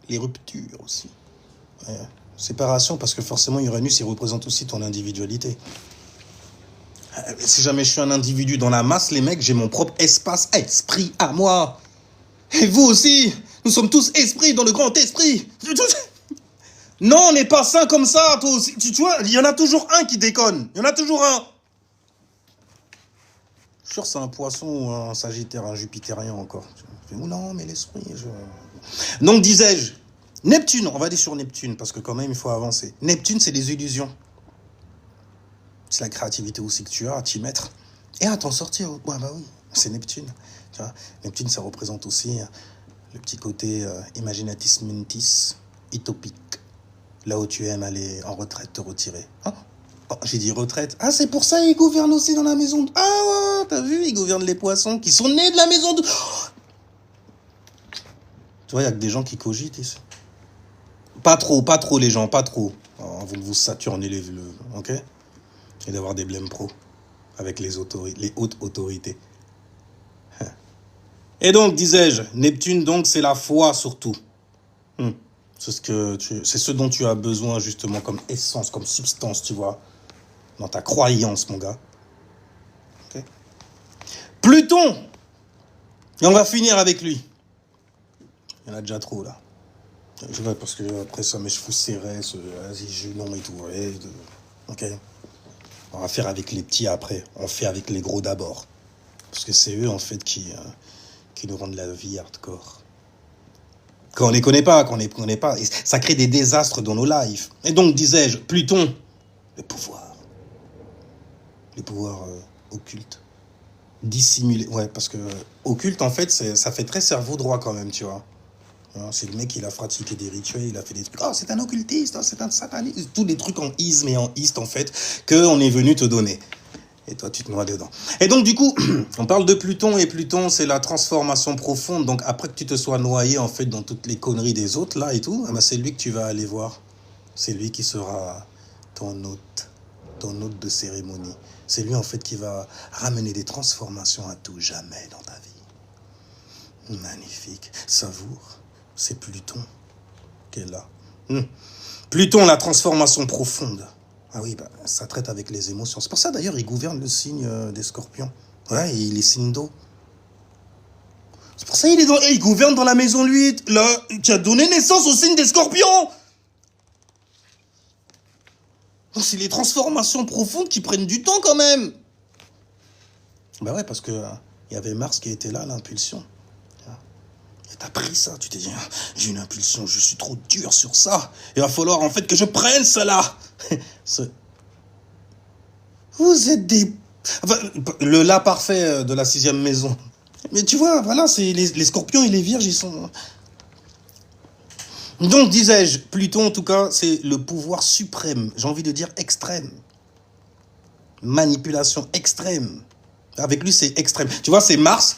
les ruptures aussi. Ouais. Séparation, parce que forcément, Uranus, il représente aussi ton individualité. Si jamais je suis un individu dans la masse, les mecs, j'ai mon propre espace, esprit à moi. Et vous aussi, nous sommes tous esprits dans le grand esprit. Non, on n'est pas sain comme ça, toi aussi. Tu vois, il y en a toujours un qui déconne. Il y en a toujours un. Je suis sûr que c'est un poisson ou un sagittaire, un jupitérien encore. Non, mais l'esprit... Donc, disais-je, Neptune, on va aller sur Neptune, parce que quand même, il faut avancer. Neptune, c'est des illusions. C'est la créativité aussi que tu as à t'y mettre. Et à t'en sortir. Ouais, bah oui, c'est Neptune. Tu vois, Neptune, ça représente aussi le petit côté imaginatis mentis, utopique. Là où tu aimes aller en retraite, te retirer. Hein? Oh, j'ai dit retraite. Ah, c'est pour ça qu'il gouverne aussi dans la maison. Ah ouais, t'as vu, il gouverne les poissons qui sont nés de la maison. Tu vois, il y a que des gens qui cogitent ici. Pas trop les gens, pas trop. Oh, vous saturnez les vœux, ok? Et d'avoir des blèmes pro avec les hautes autorités. Et donc, disais-je, Neptune, donc, c'est la foi surtout. C'est ce dont tu as besoin, justement, comme essence, comme substance, tu vois, dans ta croyance, mon gars. Okay. Pluton! Et on va finir avec lui. Il y en a déjà trop, là. Je vais, parce que après ça, mes cheveux serrés, vas-y, Junon et tout. Ouais, ok. On va faire avec les petits après. On fait avec les gros d'abord. Parce que c'est eux, en fait, qui nous rendent la vie hardcore. Quand on les connaît pas, ça crée des désastres dans nos lives. Et donc, disais-je, Pluton, le pouvoir. Les pouvoirs occultes. Dissimulés. Ouais, parce que occulte, en fait, ça fait très cerveau droit quand même, tu vois. C'est le mec, il a pratiqué des rituels, il a fait des trucs. Oh, c'est un occultiste, oh, c'est un sataniste. Tous les trucs en isme et en iste, en fait, qu'on est venu te donner. Et toi, tu te noies dedans. Et donc, du coup, on parle de Pluton, et Pluton, c'est la transformation profonde. Donc, après que tu te sois noyé, en fait, dans toutes les conneries des autres, là, et tout, c'est lui que tu vas aller voir. C'est lui qui sera ton hôte de cérémonie. C'est lui, en fait, qui va ramener des transformations à tout jamais dans ta vie. Magnifique. Savoure. C'est Pluton qui est là. Pluton, la transformation profonde. Ah oui, bah, ça traite avec les émotions. C'est pour ça d'ailleurs, il gouverne le signe des scorpions. Ouais, et les signes d'eau. C'est pour ça il gouverne dans la maison 8, là, qui a donné naissance au signe des scorpions. Donc c'est les transformations profondes qui prennent du temps quand même. Bah ouais, parce que il y avait Mars qui était là, l'impulsion. Et t'as pris ça, tu t'es dit, j'ai une impulsion, je suis trop dur sur ça. Il va falloir en fait que je prenne cela. Vous êtes des... Enfin, le là parfait de la 6e maison. Mais tu vois, voilà, c'est les scorpions et les vierges, ils sont... Donc, disais-je, Pluton, en tout cas, c'est le pouvoir suprême. J'ai envie de dire extrême. Manipulation extrême. Avec lui, c'est extrême. Tu vois, c'est Mars.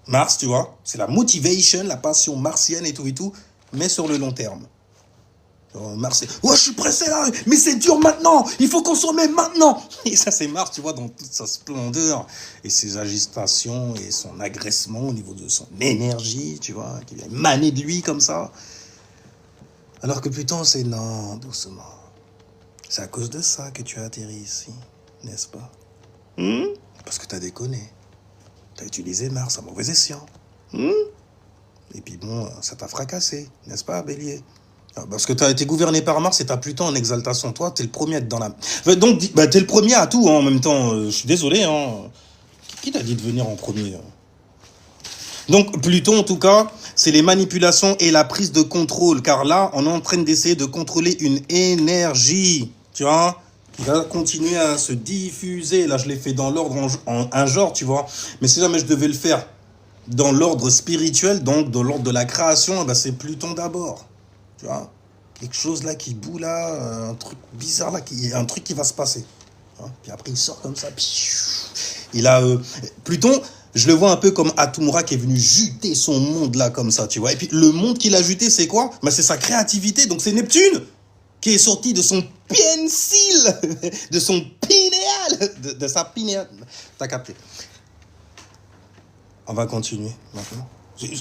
Mars, tu vois, c'est la motivation, la passion martienne et tout, mais sur le long terme. Mars, c'est « Ouais, je suis pressé là, mais c'est dur maintenant, il faut consommer maintenant !» Et ça, c'est Mars, tu vois, dans toute sa splendeur, et ses agitations, et son agressement au niveau de son énergie, tu vois, qui vient émaner de lui comme ça. Alors que Pluton, c'est « Non, doucement. C'est à cause de ça que tu as atterri ici, n'est-ce pas? Parce que t'as déconné. T'as utilisé Mars à mauvais escient. Et puis bon, ça t'a fracassé, n'est-ce pas, Bélier? Parce que tu as été gouverné par Mars et tu as Pluton en exaltation. Toi, tu es le premier à être dans la... Donc, tu es le premier à tout, hein, en même temps. Je suis désolé. Hein. Qui t'a dit de venir en premier? Donc, Pluton, en tout cas, c'est les manipulations et la prise de contrôle. Car là, on est en train d'essayer de contrôler une énergie. Tu vois, qui va continuer à se diffuser. Là, je l'ai fait dans l'ordre en un genre, tu vois. Mais si jamais je devais le faire dans l'ordre spirituel, donc dans l'ordre de la création, ben c'est Pluton d'abord. Tu vois, quelque chose là qui bout là, un truc bizarre là, un truc qui va se passer. Hein, puis après il sort comme ça. Il a Pluton, je le vois un peu comme Atumura qui est venu juter son monde là comme ça, tu vois. Et puis le monde qu'il a juté, c'est quoi? Ben, c'est sa créativité. Donc c'est Neptune qui est sorti de son péncile, de son pinéal, de sa pinéale. T'as capté? On va continuer maintenant.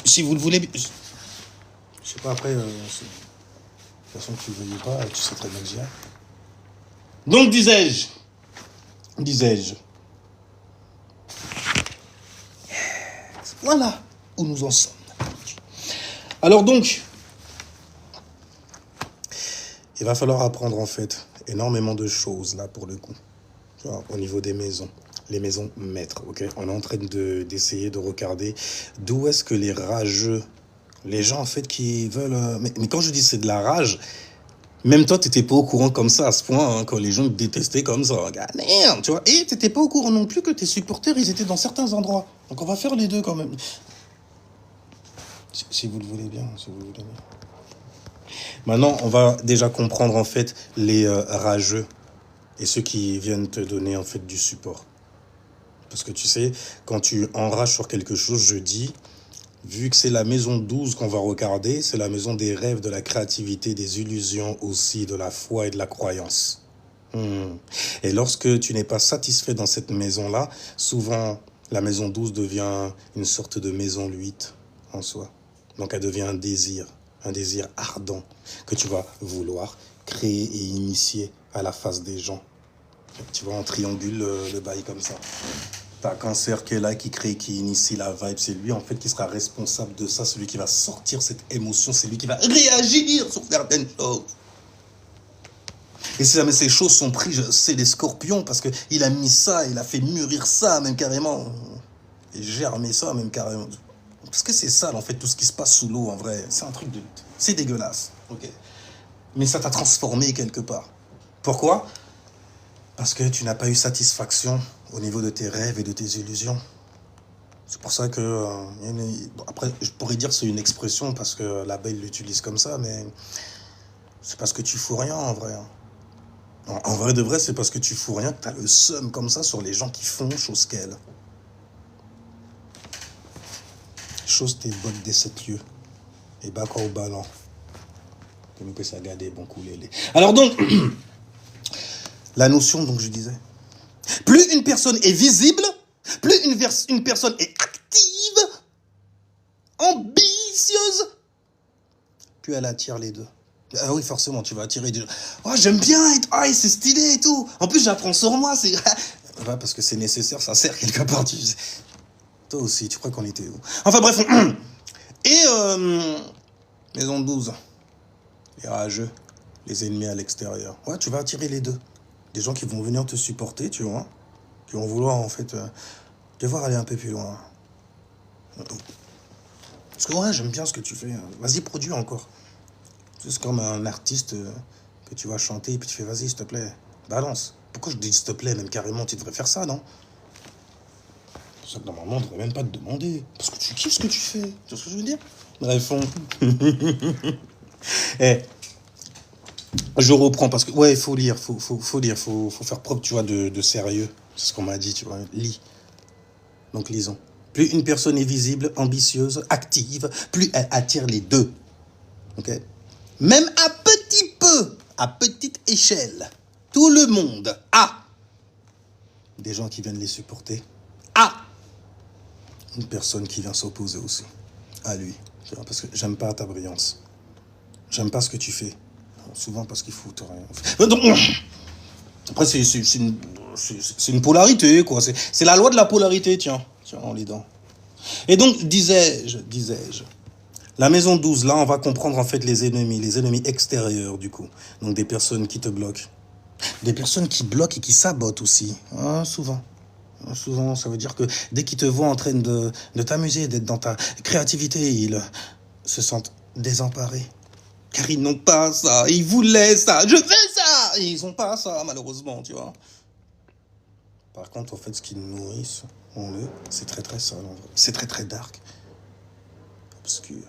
Si vous le voulez, je sais pas après. De toute façon, que tu ne veuilles pas, tu sais très bien que j'y ai. Donc, disais-je. Voilà où nous en sommes. Alors donc, il va falloir apprendre en fait énormément de choses là pour le coup. Tu vois, au niveau des maisons. Les maisons maîtres, ok? On est en train d'essayer de regarder d'où est-ce que les rageux, les gens en fait qui veulent... Mais quand je dis c'est de la rage, même toi t'étais pas au courant comme ça à ce point, hein, quand les gens te détestaient comme ça. Regarde, merde, tu vois. Et t'étais pas au courant non plus que tes supporters, ils étaient dans certains endroits. Donc on va faire les deux quand même. Si vous le voulez bien, si vous le voulez bien. Maintenant, on va déjà comprendre en fait les rageux et ceux qui viennent te donner en fait du support. Parce que tu sais, quand tu enrages sur quelque chose, je dis, vu que c'est la maison 12 qu'on va regarder, c'est la maison des rêves, de la créativité, des illusions aussi, de la foi et de la croyance. Et lorsque tu n'es pas satisfait dans cette maison-là, souvent la maison 12 devient une sorte de maison 8 en soi. Donc elle devient un désir ardent que tu vas vouloir créer et initier à la face des gens. Tu vois, on triangule le bail comme ça. T'as Cancer qui est là, qui crée, qui initie la vibe. C'est lui, en fait, qui sera responsable de ça. Celui qui va sortir cette émotion. C'est lui qui va réagir sur certaines choses. Et si jamais ces choses sont prises, c'est les scorpions, parce qu'il a mis ça, il a fait mûrir ça, même carrément. Et germer ça, même carrément. Parce que c'est sale, en fait, tout ce qui se passe sous l'eau, en vrai. C'est un truc de... C'est dégueulasse, ok? Mais ça t'a transformé quelque part. Pourquoi? Parce que tu n'as pas eu satisfaction au niveau de tes rêves et de tes illusions. C'est pour ça que... après, je pourrais dire que c'est une expression parce que l'abeille l'utilise comme ça, mais c'est parce que tu fous rien en vrai. En vrai de vrai, c'est parce que tu fous rien que tu as le seum comme ça sur les gens qui font chose qu'elle. Chose tes bottes des 7 lieux. Et bas quoi au ballon. Comme que ça garde bon couler. Alors donc... La notion, donc je disais, plus une personne est visible, plus une personne est active, ambitieuse, plus elle attire les deux. Ah oui, forcément, tu vas attirer des gens. Oh, j'aime bien, c'est stylé et tout. En plus, j'apprends sur moi, c'est... Ouais, parce que c'est nécessaire, ça sert quelque part. Toi aussi, tu crois qu'on était où? Enfin bref, et maison 12, les rageux, les ennemis à l'extérieur. Ouais, tu vas attirer les deux. Des gens qui vont venir te supporter, tu vois, qui vont vouloir en fait devoir aller un peu plus loin. Parce que ouais, j'aime bien ce que tu fais. Vas-y, produis encore. C'est comme un artiste que tu vas chanter et puis tu fais vas-y, s'il te plaît, balance. Pourquoi je dis s'il te plaît, même carrément, tu devrais faire ça, non? C'est ça que normalement, on devrait même pas te demander. Parce que tu kiffes ce que tu fais. Tu vois ce que je veux dire? Bref, Eh, je reprends parce que, ouais, il faut lire, faut lire, faut faire preuve, tu vois, de sérieux. C'est ce qu'on m'a dit, tu vois. Lis. Donc, lisons. Plus une personne est visible, ambitieuse, active, plus elle attire les deux. Ok? Même à petite échelle, tout le monde a des gens qui viennent les supporter, a une personne qui vient s'opposer aussi à lui. Parce que j'aime pas ta brillance. J'aime pas ce que tu fais. Souvent parce qu'il faut rien. Donc, après, c'est une polarité, quoi. C'est la loi de la polarité, tiens, en les dents. Et donc, disais-je, la maison 12, là, on va comprendre en fait les ennemis extérieurs, du coup. Donc, des personnes qui te bloquent. Des personnes qui bloquent et qui sabotent aussi, hein, souvent. Souvent, ça veut dire que dès qu'ils te voient en train de t'amuser, d'être dans ta créativité, ils se sentent désemparés. Car ils n'ont pas ça, ils voulaient ça, je veux ça, et ils n'ont pas ça, malheureusement, tu vois. Par contre, en fait, ce qu'ils nourrissent, c'est très très sale, en vrai. C'est très très dark, obscur,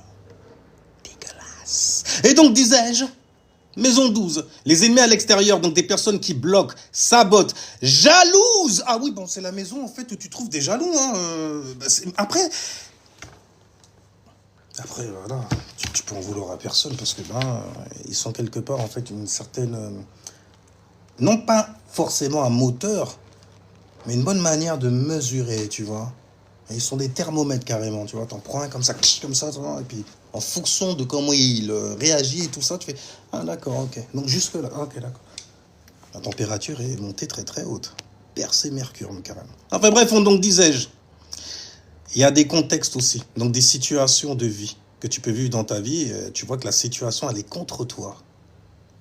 dégueulasse. Et donc, disais-je, maison 12, les ennemis à l'extérieur, donc des personnes qui bloquent, sabotent, jalouses. Ah oui, bon, c'est la maison, en fait, où tu trouves des jaloux, hein. Après, voilà, tu peux en vouloir à personne parce que, ils sont quelque part, en fait, une certaine... non pas forcément un moteur, mais une bonne manière de mesurer, tu vois. Et ils sont des thermomètres carrément, tu vois. T'en prends un comme ça, tu vois, et puis en fonction de comment il réagit et tout ça, tu fais ah d'accord, ok. Donc jusque là, ok, d'accord. La température est montée très très haute, percée Mercure carrément. Enfin bref, donc disais-je, il y a des contextes aussi, donc des situations de vie que tu peux vivre dans ta vie. Tu vois que la situation elle est contre toi,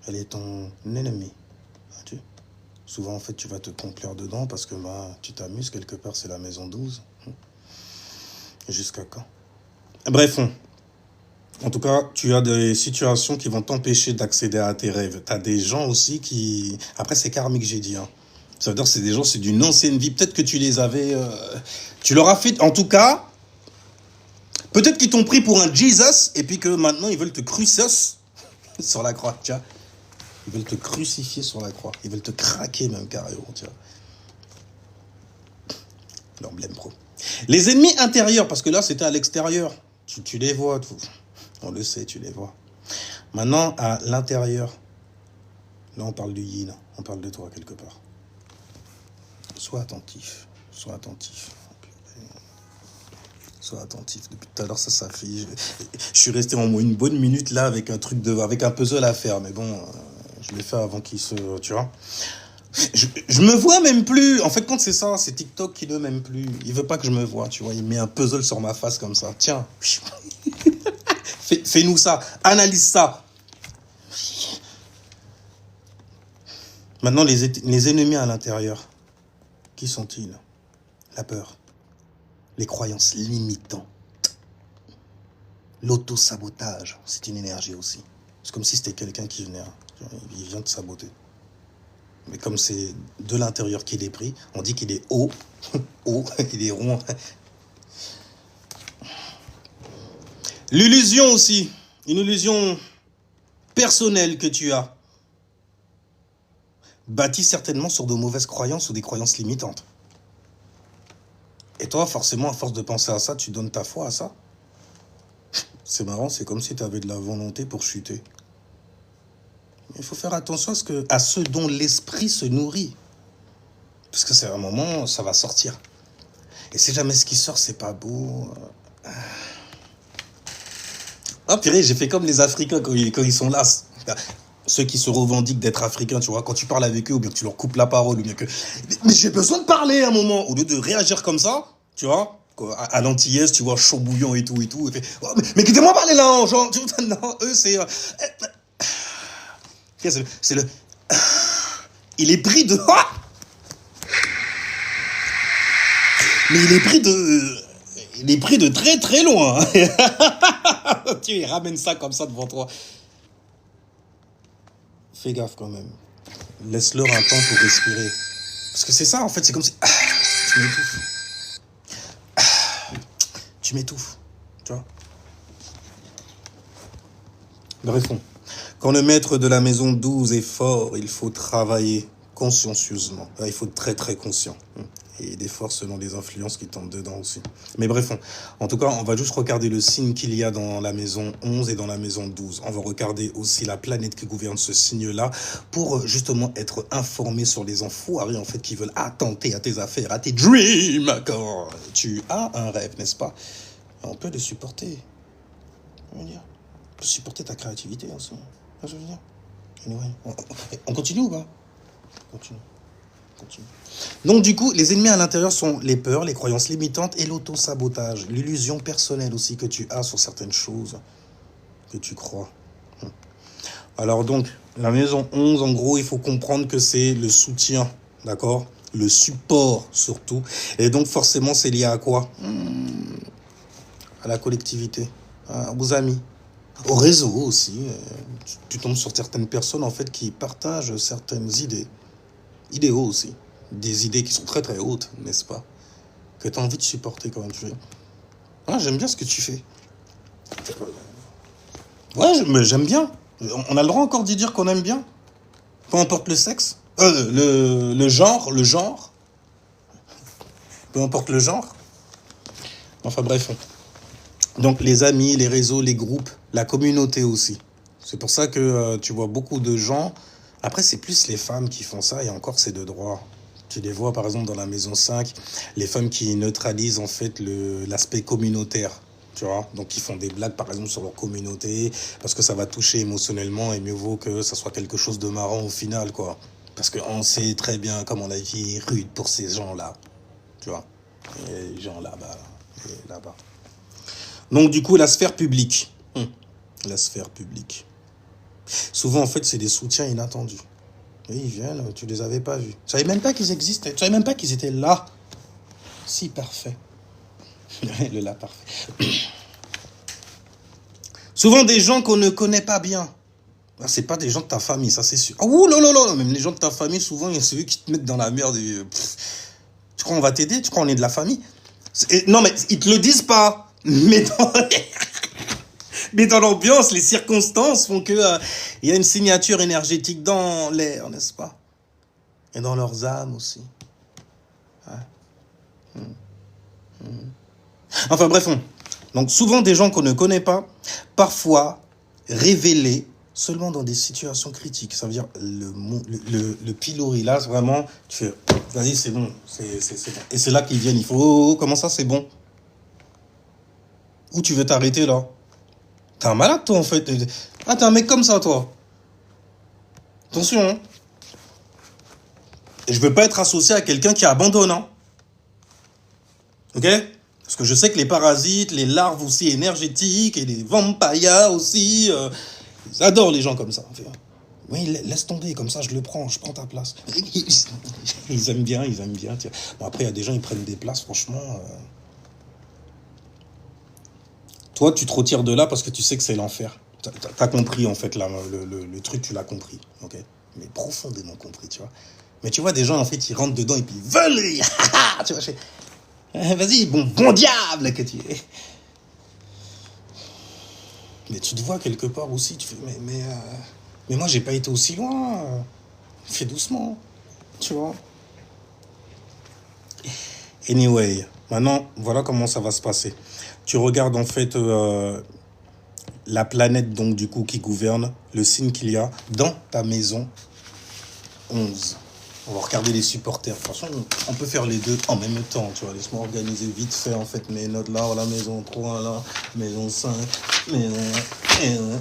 elle est ton ennemi. Vois-tu? Souvent, en fait, tu vas te complaire dedans parce que tu t'amuses quelque part, c'est la maison 12. Jusqu'à quand? Bref, en tout cas, tu as des situations qui vont t'empêcher d'accéder à tes rêves. Tu as des gens aussi qui... Après, c'est karmique, j'ai dit. Hein. Ça veut dire que c'est des gens, c'est d'une ancienne vie. Peut-être que tu les avais... Tu leur as fait... En tout cas, peut-être qu'ils t'ont pris pour un Jesus et puis que maintenant, ils veulent te crucifier sur la croix, tu vois. Ils veulent te crucifier sur la croix. Ils veulent te craquer même carrément, tu vois. L'emblème pro. Les ennemis intérieurs, parce que là, c'était à l'extérieur. Tu les vois, on le sait, tu les vois. Maintenant, à l'intérieur, là, on parle du yin. On parle de toi, quelque part. Sois attentif. Sois attentif. Sois attentif. Depuis tout à l'heure, ça s'affiche. Je suis resté en une bonne minute, là, avec avec un puzzle à faire. Mais bon... je l'ai fait avant qu'il se... Tu vois, je me vois même plus. En fait, quand c'est ça, c'est TikTok qui ne m'aime plus. Il veut pas que je me vois, tu vois. Il met un puzzle sur ma face comme ça. Tiens. Fais-nous ça. Analyse ça. Maintenant, les ennemis à l'intérieur. Qui sont-ils? La peur. Les croyances limitantes. L'auto-sabotage. C'est une énergie aussi. C'est comme si c'était quelqu'un qui venait. Il vient te saboter. Mais comme c'est de l'intérieur qu'il est pris, on dit qu'il est haut, il est rond. L'illusion aussi, une illusion personnelle que tu as, bâtie certainement sur de mauvaises croyances ou des croyances limitantes. Et toi, forcément, à force de penser à ça, tu donnes ta foi à ça. C'est marrant, c'est comme si tu avais de la volonté pour chuter. Il faut faire attention à ce dont l'esprit se nourrit. Parce que c'est un moment, ça va sortir. Et si jamais ce qui sort, c'est pas beau... Oh purée, j'ai fait comme les Africains quand ils sont là. Ceux qui se revendiquent d'être africains, tu vois, quand tu parles avec eux, ou bien que tu leur coupes la parole, ou bien que... Mais j'ai besoin de parler à un moment, au lieu de réagir comme ça, tu vois, à l'antillaise, tu vois, chaud bouillant et tout, et fait, oh, mais quittez-moi parler là, hein, genre, non, eux, c'est le... Il est pris de... Mais il est pris de très très loin. Tu ramènes ça comme ça devant toi. Fais gaffe quand même. Laisse-leur un temps pour respirer. Parce que c'est ça en fait, c'est comme si... tu m'étouffes. Tu m'étouffes. Tu vois. Bref, quand le maître de la maison 12 est fort, il faut travailler consciencieusement. Il faut être très très conscient. Et des forces selon les influences qui tombent dedans aussi. Mais bref, en tout cas, on va juste regarder le signe qu'il y a dans la maison 11 et dans la maison 12. On va regarder aussi la planète qui gouverne ce signe-là pour justement être informé sur les enfoirés en fait qui veulent attenter à tes affaires, à tes dreams. Quand tu as un rêve, n'est-ce pas? On peut le supporter. On peut supporter ta créativité aussi. Je veux dire. Anyway, on continue ou pas? Continue. Donc du coup, les ennemis à l'intérieur sont les peurs, les croyances limitantes et l'auto-sabotage, l'illusion personnelle aussi que tu as sur certaines choses que tu crois. Alors donc, la maison 11, en gros, il faut comprendre que c'est le soutien, d'accord? Le support surtout. Et donc forcément, c'est lié à quoi? À la collectivité, aux amis, au réseau aussi. Tu tombes sur certaines personnes en fait qui partagent certaines idéaux aussi. Des idées qui sont très très hautes, n'est-ce pas? Que tu as envie de supporter quand même. J'aime bien ce que tu fais. Ouais, j'aime bien. On a le droit encore d'y dire qu'on aime bien. Peu importe le sexe. Le genre. Peu importe le genre. Enfin bref. Donc les amis, les réseaux, les groupes, la communauté aussi. C'est pour ça que tu vois beaucoup de gens... Après, c'est plus les femmes qui font ça, et encore, c'est de droit. Tu les vois, par exemple, dans la maison 5, les femmes qui neutralisent, en fait, l'aspect communautaire, tu vois. Donc, qui font des blagues, par exemple, sur leur communauté, parce que ça va toucher émotionnellement, et mieux vaut que ça soit quelque chose de marrant au final, quoi. Parce qu'on sait très bien comment la vie est rude pour ces gens-là, tu vois. Et les gens là-bas, et là-bas. Donc, du coup, la sphère publique. La sphère publique. Souvent, en fait, c'est des soutiens inattendus. Et ils viennent, tu les avais pas vus. Tu savais même pas qu'ils existaient. Tu savais même pas qu'ils étaient là. Si parfait. Le là parfait. Souvent, des gens qu'on ne connaît pas bien. C'est pas des gens de ta famille, ça c'est sûr. Oh là là là, même les gens de ta famille, souvent, c'est eux qui te mettent dans la merde. Tu crois qu'on va t'aider? Tu crois qu'on est de la famille? Non, mais ils te le disent pas. Mais dans l'ambiance, les circonstances font que y a une signature énergétique dans l'air, n'est-ce pas? Et dans leurs âmes aussi. Ouais. Enfin bref, donc souvent des gens qu'on ne connaît pas, parfois révélés seulement dans des situations critiques. Ça veut dire le pilori, là, vraiment, tu fais, vas-y, c'est bon, c'est bon. Et c'est là qu'ils viennent, il faut, oh, comment ça, c'est bon? Où tu veux t'arrêter, là? T'es un malade, toi, en fait. Ah, t'es un mec comme ça, toi. Attention, hein. Et je veux pas être associé à quelqu'un qui abandonne, hein. Ok? Parce que je sais que les parasites, les larves aussi énergétiques, et les vampires aussi, ils adorent les gens comme ça. Oui, laisse tomber, comme ça, je prends ta place. Ils aiment bien, tiens. Bon, après, il y a des gens, ils prennent des places, franchement... Toi, tu te retires de là parce que tu sais que c'est l'enfer. T'as compris, en fait, là, le truc, tu l'as compris, ok? Mais profondément compris, tu vois. Mais tu vois, des gens, en fait, ils rentrent dedans et puis ils veulent rire. Tu vois, vas-y, bon diable que tu es. Mais tu te vois quelque part aussi, tu fais, mais moi, j'ai pas été aussi loin. Fais doucement, tu vois. Anyway, maintenant, voilà comment ça va se passer. Tu regardes, en fait, la planète, donc, du coup, qui gouverne, le signe qu'il y a dans ta maison 11. On va regarder les supporters. De toute façon, on peut faire les deux en même temps, tu vois. Laisse-moi organiser vite fait, en fait, mes notes là. Voilà, maison 3, là, maison 5, maison 1.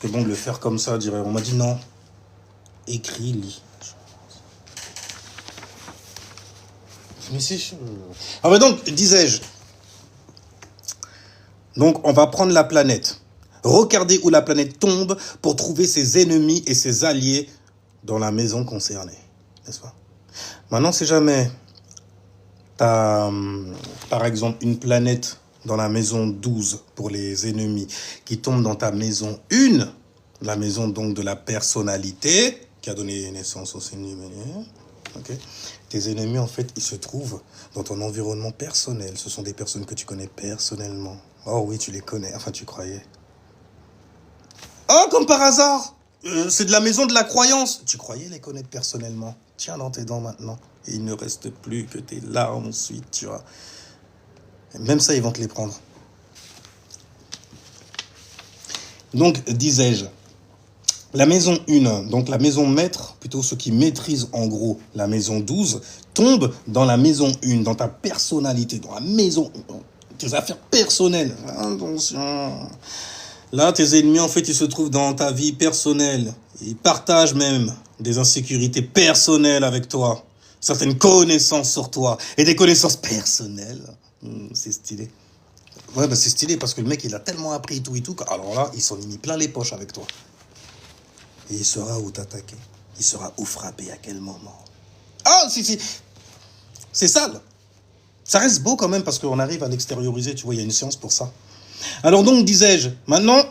que bon, de le faire comme ça, dirait, on m'a dit non. Écris, lis. Mais c'est chaud. Ah bah donc, disais-je, donc on va prendre la planète. Regarder où la planète tombe pour trouver ses ennemis et ses alliés dans la maison concernée. N'est-ce pas? Maintenant, si jamais tu as, par exemple, une planète dans la maison 12 pour les ennemis qui tombe dans ta maison 1, la maison donc de la personnalité qui a donné naissance au Seigneur. Okay. Tes ennemis, en fait, ils se trouvent dans ton environnement personnel. Ce sont des personnes que tu connais personnellement. Oh oui, tu les connais. Enfin, tu croyais. Oh, comme par hasard, c'est de la maison de la croyance. Tu croyais les connaître personnellement. Tiens dans tes dents maintenant. Et il ne reste plus que tes larmes ensuite, tu vois. Et même ça, ils vont te les prendre. Donc, disais-je, la maison 1, donc la maison maître, plutôt ceux qui maîtrisent en gros la maison 12, tombe dans la maison 1, dans ta personnalité, dans la maison, tes affaires personnelles. Attention. Là, tes ennemis, en fait, ils se trouvent dans ta vie personnelle. Ils partagent même des insécurités personnelles avec toi. Certaines connaissances sur toi. Et des connaissances personnelles. C'est stylé. Ouais, bah c'est stylé parce que le mec, il a tellement appris et tout. Alors là, ils sont mis plein les poches avec toi. Et il saura où t'attaquer. Il saura où frapper, à quel moment. Ah, c'est sale. Ça reste beau quand même parce qu'on arrive à l'extérioriser. Tu vois, il y a une science pour ça. Alors donc, disais-je, maintenant,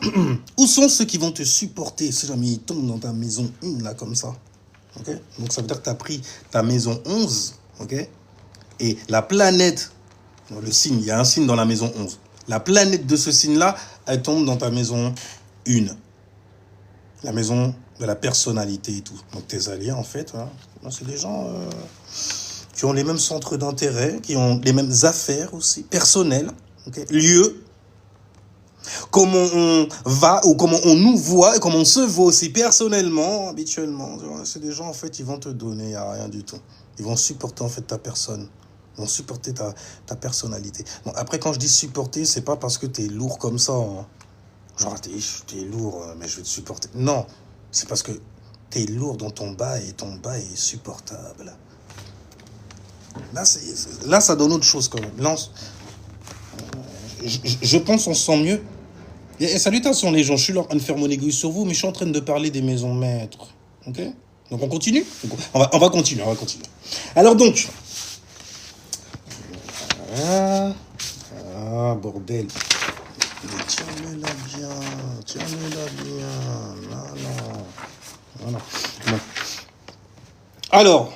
où sont ceux qui vont te supporter si jamais ils tombent dans ta maison 1, là, comme ça? Okay. Donc ça veut dire que tu as pris ta maison 11, ok? Et la planète, le signe, il y a un signe dans la maison 11. La planète de ce signe-là, elle tombe dans ta maison 1. La maison de la personnalité et tout. Donc tes alliés, en fait, hein, c'est des gens qui ont les mêmes centres d'intérêt, qui ont les mêmes affaires aussi, personnelles, okay? Lieux, comment on va ou comment on nous voit et comment on se voit aussi personnellement, habituellement. C'est des gens, en fait, ils vont te donner à rien du tout. Ils vont supporter, en fait, ta personne. Ils vont supporter ta personnalité. Bon, après, quand je dis supporter, c'est pas parce que t'es lourd comme ça. Hein. Genre, t'es lourd, mais je vais te supporter. Non, c'est parce que t'es lourd dans ton bas et ton bas est supportable. Là, ça donne autre chose quand même. Là, je pense qu'on se sent mieux. Et salutations les gens, je suis là en train de faire mon aiguille sur vous, mais je suis en train de parler des maisons maîtres. Ok? Donc on continue? On va continuer. Alors donc... Ah, bordel. Mais tiens-le-la bien. Voilà. Bon. Alors...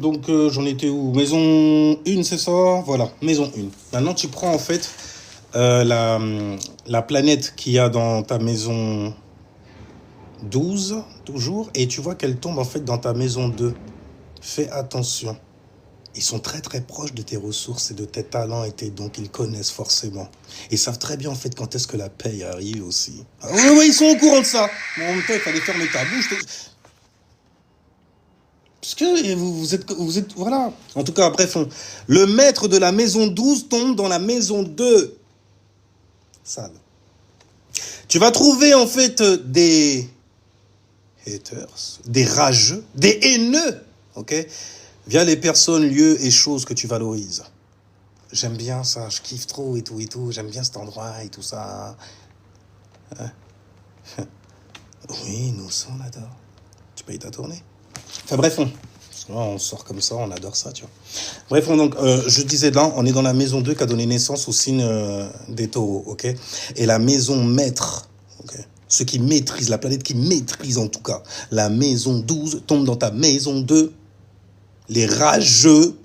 donc j'en étais où? Maison 1, c'est ça? Voilà, maison 1. Maintenant tu prends en fait la planète qu'il y a dans ta maison 12, toujours, et tu vois qu'elle tombe en fait dans ta maison 2. Fais attention. Ils sont très très proches de tes ressources et de tes talents et tes dons qu'ils connaissent forcément. Ils savent très bien en fait quand est-ce que la paye arrive aussi. Ah, oui, ils sont au courant de ça. Mais en même temps, il fallait fermer ta bouche. Parce que vous êtes... Voilà. En tout cas, bref, le maître de la maison 12 tombe dans la maison 2. Sale. Tu vas trouver en fait des haters, des rageux, des haineux, ok, via les personnes, lieux et choses que tu valorises. J'aime bien ça, je kiffe trop et tout, j'aime bien cet endroit et tout ça. Hein? Oui, nous aussi on adore. Tu payes ta tournée. Enfin bref, on sort comme ça, on adore ça, tu vois. Bref, donc, je disais là, on est dans la maison 2 qui a donné naissance au signe des taureaux, ok? Et la maison maître, ok? Ceux qui maîtrisent, la planète qui maîtrise en tout cas, la maison 12 tombe dans ta maison 2. Les rageux,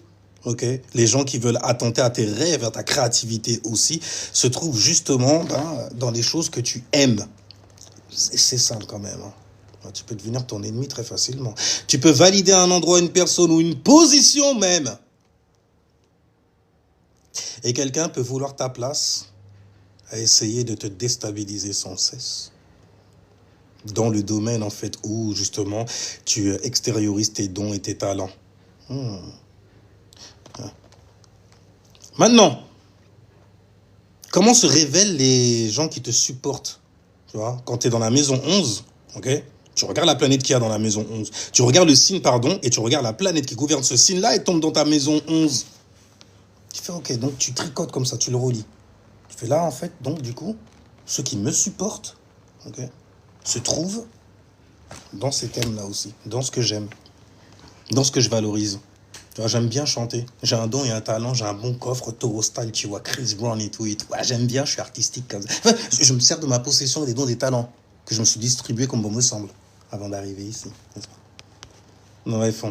ok? Les gens qui veulent attenter à tes rêves, à ta créativité aussi, se trouvent justement dans les choses que tu aimes. C'est simple quand même, hein. Tu peux devenir ton ennemi très facilement. Tu peux valider un endroit, une personne ou une position même. Et quelqu'un peut vouloir ta place à essayer de te déstabiliser sans cesse. Dans le domaine, en fait, où, justement, tu extériorises tes dons et tes talents. Maintenant, comment se révèlent les gens qui te supportent tu vois, quand tu es dans la maison 11, ok, tu regardes la planète qu'il y a dans la maison 11. Tu regardes le signe, pardon, et tu regardes la planète qui gouverne ce signe-là et tombe dans ta maison 11. Tu fais, ok, donc tu tricotes comme ça, tu le relis. Tu fais là, en fait, donc du coup, ceux qui me supportent, ok, se trouvent dans ces thèmes-là aussi, dans ce que j'aime, dans ce que je valorise. Tu vois, j'aime bien chanter. J'ai un don et un talent, j'ai un bon coffre, Toro style, tu vois, Chris Brown et tout. Ouais, j'aime bien, je suis artistique comme ça. Enfin, je me sers de ma possession des dons, des talents que je me suis distribué comme bon me semble avant d'arriver ici. Bref,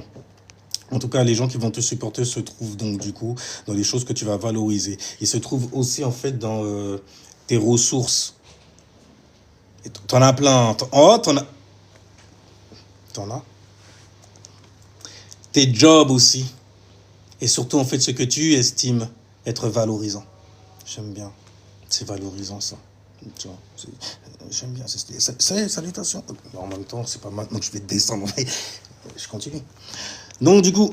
en tout cas, les gens qui vont te supporter se trouvent donc du coup dans les choses que tu vas valoriser. Ils se trouvent aussi en fait dans tes ressources. T'en as plein. Oh, t'en as. T'en as. Tes jobs aussi. Et surtout en fait ce que tu estimes être valorisant. J'aime bien. C'est valorisant ça. Tu vois, j'aime bien. C'est salutations. En même temps, c'est pas maintenant que je vais descendre. Je continue. Donc du coup.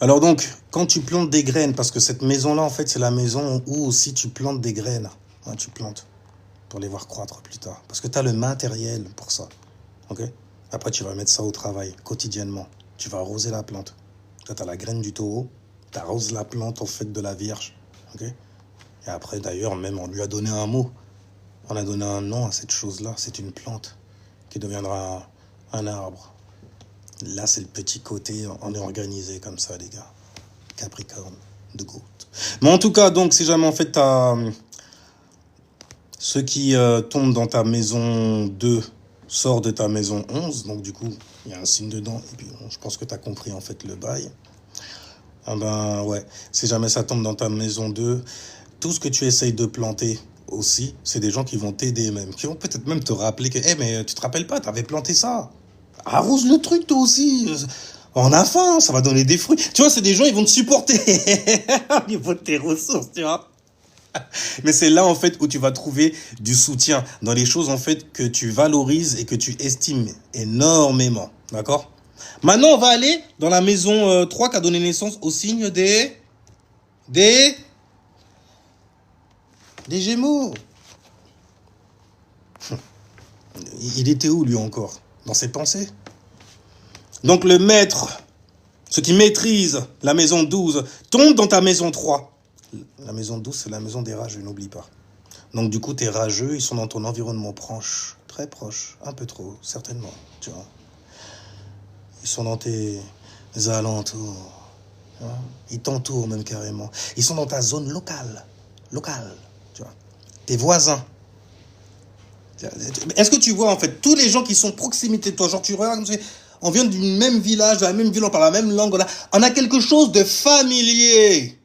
Alors donc, quand tu plantes des graines, parce que cette maison-là, en fait, c'est la maison où aussi tu plantes des graines. Hein, tu plantes pour les voir croître plus tard. Parce que tu as le matériel pour ça. Ok? Après, tu vas mettre ça au travail, quotidiennement. Tu vas arroser la plante. Là, tu as la graine du taureau. Tu arroses la plante, en fait, de la vierge. Ok? Et après, d'ailleurs, même, on lui a donné un mot. On a donné un nom à cette chose-là. C'est une plante qui deviendra un arbre. Là, c'est le petit côté, on est organisé comme ça, les gars. Capricorne, de goutte. Mais en tout cas, donc, si jamais, en fait, ceux qui tombent dans ta maison 2 sortent de ta maison 11, donc du coup, il y a un signe dedans, et puis bon, je pense que tu as compris, en fait, le bail. Ah ben, ouais, si jamais ça tombe dans ta maison 2, tout ce que tu essayes de planter aussi, c'est des gens qui vont t'aider même, qui vont peut-être même te rappeler que, hé, mais tu te rappelles pas, t'avais planté ça. Arrose le truc, toi aussi. On a faim, ça va donner des fruits. Tu vois, c'est des gens, ils vont te supporter au niveau de tes ressources, tu vois. Mais c'est là, en fait, où tu vas trouver du soutien dans les choses, en fait, que tu valorises et que tu estimes énormément. D'accord? Maintenant, on va aller dans la maison 3 qui a donné naissance au signe des, des Gémeaux. Il était où, lui, encore? Dans ses pensées? Donc, le maître, ceux qui maîtrisent la maison 12, tombe dans ta maison 3. La maison 12, c'est la maison des rageux, n'oublie pas. Donc, du coup, tes rageux, ils sont dans ton environnement proche. Très proche. Un peu trop, certainement. Tu vois. Ils sont dans tes alentours. Hein. Ils t'entourent même carrément. Ils sont dans ta zone locale. Locale. Tu vois. Tes voisins. Est-ce que tu vois, en fait, tous les gens qui sont proximité de toi, genre tu regardes, on vient du même village, de la même ville, on parle la même langue, on a quelque chose de familier.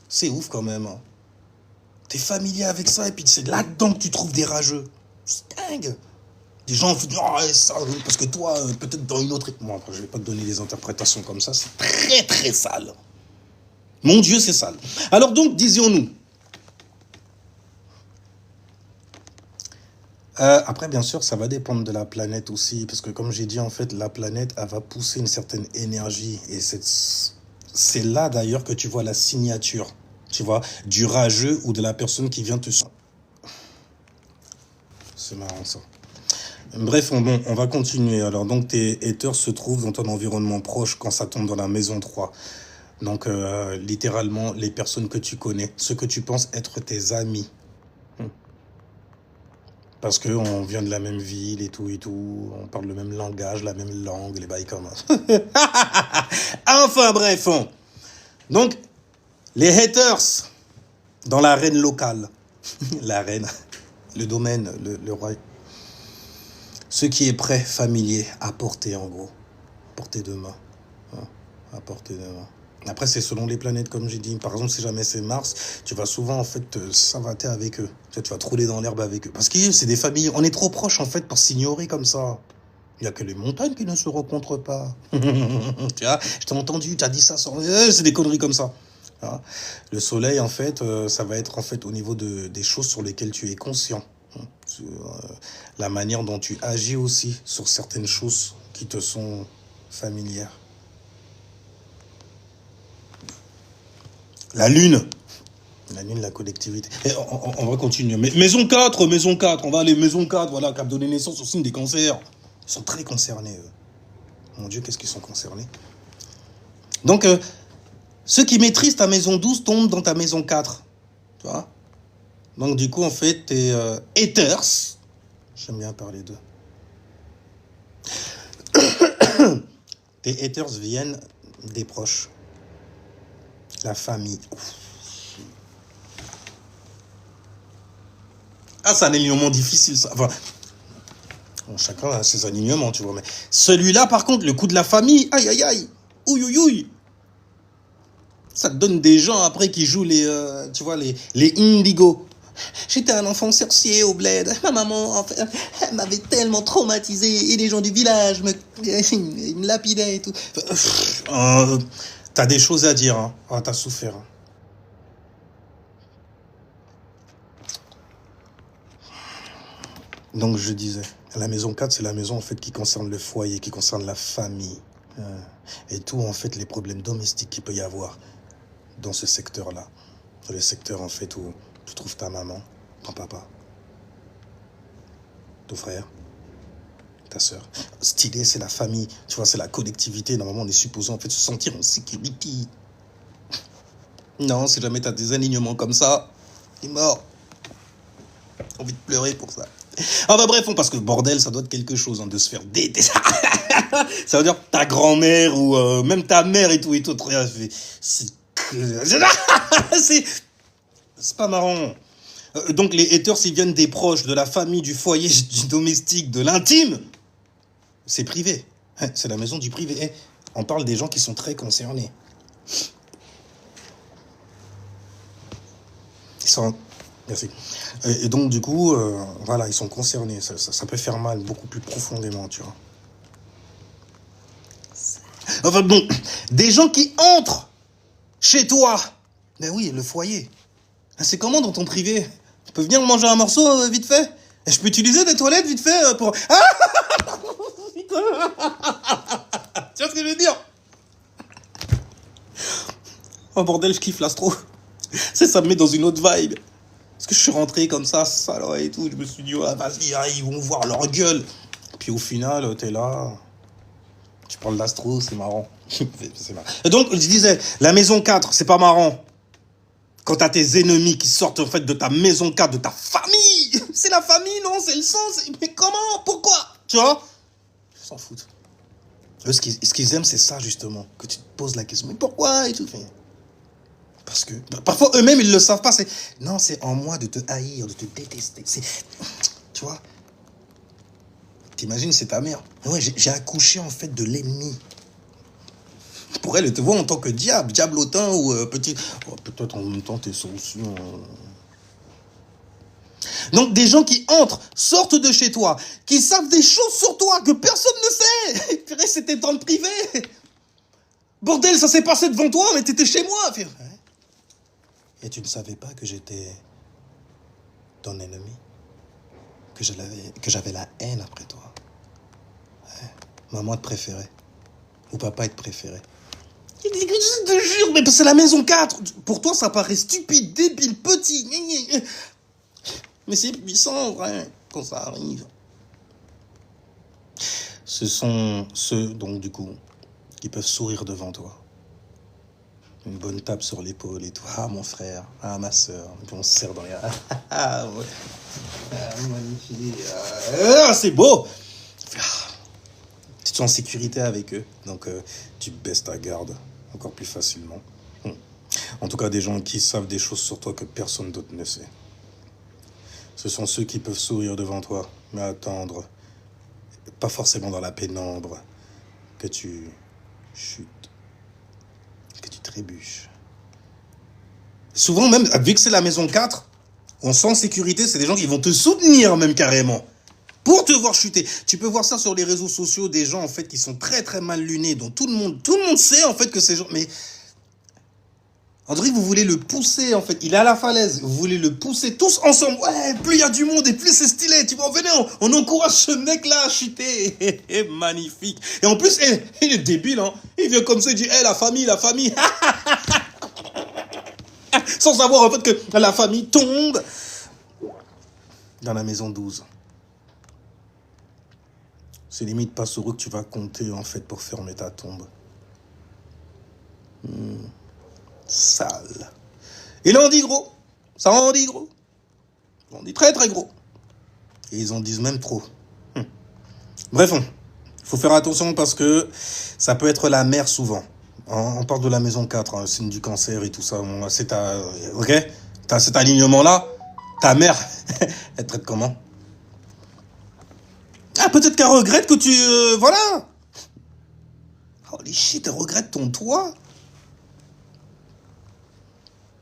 C'est ouf quand même. Hein. T'es familier avec ça et puis c'est là-dedans que tu trouves des rageux. C'est dingue. Des gens vont dire, oh, ça, parce que toi, peut-être dans une autre... Bon, après, je vais pas te donner des interprétations comme ça, c'est très très sale. Mon Dieu, c'est sale. Alors donc, disions-nous. Après, bien sûr, ça va dépendre de la planète aussi, parce que comme j'ai dit, en fait, la planète, elle va pousser une certaine énergie, et c'est là d'ailleurs que tu vois la signature, tu vois, du rageux ou de la personne qui vient te... C'est marrant ça. Bref, on va continuer. Alors, donc, tes haters se trouvent dans ton environnement proche quand ça tombe dans la maison 3. Donc, littéralement, les personnes que tu connais, ceux que tu penses être tes amis. Parce qu'on vient de la même ville et tout, on parle le même langage, la même langue, les bails comme ça. Enfin, bref. Donc, les haters dans l'arène locale. L'arène, le domaine, le roi. Ce qui est prêt, familier, à porter en gros. Porter de main. Hein, à porter de main. Après, c'est selon les planètes, comme j'ai dit. Par exemple, si jamais c'est Mars, tu vas souvent, en fait, te savater avec eux. Tu vas te rouler dans l'herbe avec eux. Parce que c'est des familles. On est trop proches, en fait, pour s'ignorer comme ça. Il n'y a que les montagnes qui ne se rencontrent pas. Tu vois, je t'ai entendu, tu as dit ça. C'est des conneries comme ça. Hein. Le soleil, en fait, ça va être, en fait, au niveau des choses sur lesquelles tu es conscient. Hein. Sur la manière dont tu agis aussi sur certaines choses qui te sont familières. La lune. La lune, la collectivité. Et on va continuer. Mais maison 4, on va aller maison 4, voilà, qui a donné naissance au signe des cancers. Ils sont très concernés, eux. Mon Dieu, qu'est-ce qu'ils sont concernés. Donc, ceux qui maîtrisent ta maison 12 tombent dans ta maison 4. Tu vois. Donc, du coup, en fait, tes haters, j'aime bien parler d'eux. Tes haters viennent des proches. La famille. Ouf. Ah, c'est un alignement difficile, ça. Enfin, bon, chacun a ses alignements, tu vois. Mais celui-là, par contre, le coup de la famille, aïe, aïe, aïe. Ouïe, ouïe, ouïe. Ça te donne des gens après qui jouent tu vois, les indigo. J'étais un enfant sorcier au bled. Ma maman, en fait, elle m'avait tellement traumatisé. Et les gens du village ils me lapidaient et tout. T'as des choses à dire, hein. Ah, t'as souffert. Hein. Donc, je disais, la maison 4, c'est la maison, en fait, qui concerne le foyer, qui concerne la famille. Et tout, en fait, les problèmes domestiques qu'il peut y avoir dans ce secteur-là. Dans le secteur, en fait, où tu trouves ta maman, ton papa, ton frère, ta sœur. Stylé, c'est la famille, tu vois, c'est la collectivité. Normalement, on est supposé, en fait, se sentir en sécurité. Non, si jamais t'as des alignements comme ça, t'es mort. Envie de pleurer pour ça. Ah bah bref, parce que bordel, ça doit être quelque chose, hein, de se faire détester. Ça veut dire ta grand-mère ou même ta mère et tout. C'est pas marrant. Donc les haters, ils viennent des proches, de la famille, du foyer, du domestique, de l'intime. C'est privé. C'est la maison du privé. On parle des gens qui sont très concernés. Ils sont... Merci. Et donc, du coup, voilà, ils sont concernés. Ça peut faire mal beaucoup plus profondément, tu vois. Enfin bon, des gens qui entrent chez toi. Ben oui, le foyer. C'est comment dans ton privé? Tu peux venir manger un morceau vite fait? Et je peux utiliser des toilettes vite fait pour... Ah tu vois ce que je veux dire? Oh bordel, je kiffe l'astro. Ça me met dans une autre vibe. Parce que je suis rentré comme ça et tout. Je me suis dit, ouais, vas-y, ils vont voir leur gueule. Puis au final, t'es là. Tu parles d'astro, c'est marrant. C'est marrant. Et donc, je disais, la maison 4, c'est pas marrant. Quand t'as tes ennemis qui sortent en fait de ta maison 4, de ta famille. C'est la famille, non? C'est le sang. Mais comment? Pourquoi? Tu vois? Ils s'en foutent. Eux, ce qu'ils aiment, c'est ça, justement. Que tu te poses la question, mais pourquoi? Et tout. Parce que parfois eux-mêmes ils le savent pas. Non, c'est en moi de te haïr, de te détester. Tu vois. T'imagines, c'est ta mère. Ouais, j'ai accouché en fait de l'ennemi. Pour elle te voit en tant que diablotin ou petit. Oh, peut-être en même temps t'es solution. Donc des gens qui entrent, sortent de chez toi, qui savent des choses sur toi que personne ne sait. Purée, c'était dans le privé. Bordel, ça s'est passé devant toi, mais t'étais chez moi. Et tu ne savais pas que j'étais ton ennemi? Que j'avais la haine après toi? Ouais. Maman te préférait. Ou papa te préférait. Je te jure, mais c'est la maison 4. Pour toi, ça paraît stupide, débile, petit. Mais c'est puissant, vrai, quand ça arrive. Ce sont ceux, donc, du coup, qui peuvent sourire devant toi. Une bonne tape sur l'épaule et tout. Ah, mon frère. Ah, ma soeur. Puis on se serre dans les... Ah, ouais. Ah, magnifique. Ah, c'est beau. Tu te sens en sécurité avec eux. Donc, tu baisses ta garde encore plus facilement. En tout cas, des gens qui savent des choses sur toi que personne d'autre ne sait. Ce sont ceux qui peuvent sourire devant toi, mais attendre, pas forcément dans la pénombre, que tu chutes. Que tu trébuches. Souvent même, vu que c'est la maison 4, on sent en sécurité, c'est des gens qui vont te soutenir même carrément. Pour te voir chuter. Tu peux voir ça sur les réseaux sociaux, des gens en fait qui sont très très mal lunés, dont tout le monde sait en fait que ces gens... Mais on dirait que vous voulez le pousser en fait, il est à la falaise, vous voulez le pousser tous ensemble. Ouais, plus il y a du monde et plus c'est stylé, tu vois, venez, on encourage ce mec-là à chuter. Magnifique. Et en plus, il est débile, hein. Il vient comme ça, il dit, la famille. Sans savoir en fait que la famille tombe dans la maison 12. C'est limite pas sur eux que tu vas compter en fait pour fermer ta tombe. Sale. Et là on dit gros. Ça en dit gros. On dit très très gros. Et ils en disent même trop. Bref, faut faire attention parce que ça peut être la mère souvent. On parle de la maison 4, hein, signe du cancer et tout ça. C'est ta... Ok? T'as cet alignement-là. Ta mère, elle traite comment? Ah, peut-être qu'elle regrette que tu... voilà. Holy shit, elle regrette ton toit.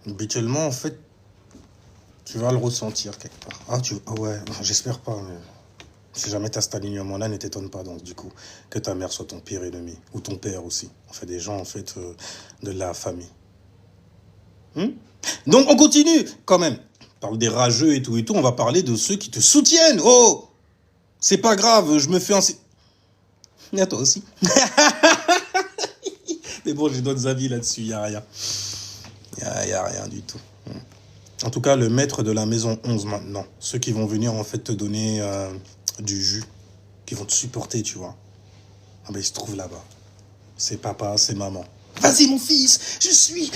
Habituellement, en fait, tu vas le ressentir quelque part. Ah ouais, j'espère pas, mais... Si jamais t'as cet alignement-là, ne t'étonne pas, donc, du coup, que ta mère soit ton pire ennemi. Ou ton père aussi. On fait des gens, en fait, de la famille. Donc, on continue, quand même. On parle des rageux et tout, on va parler de ceux qui te soutiennent. Oh! C'est pas grave, je me fais un... Et toi aussi. Mais bon, j'ai d'autres avis là-dessus, y a rien. Y a rien du tout. En tout cas, le maître de la maison 11 maintenant. Ceux qui vont venir, en fait, te donner... du jus, qui vont te supporter, tu vois. Ah ben, ils se trouvent là-bas. C'est papa, c'est maman. Vas-y, mon fils, je suis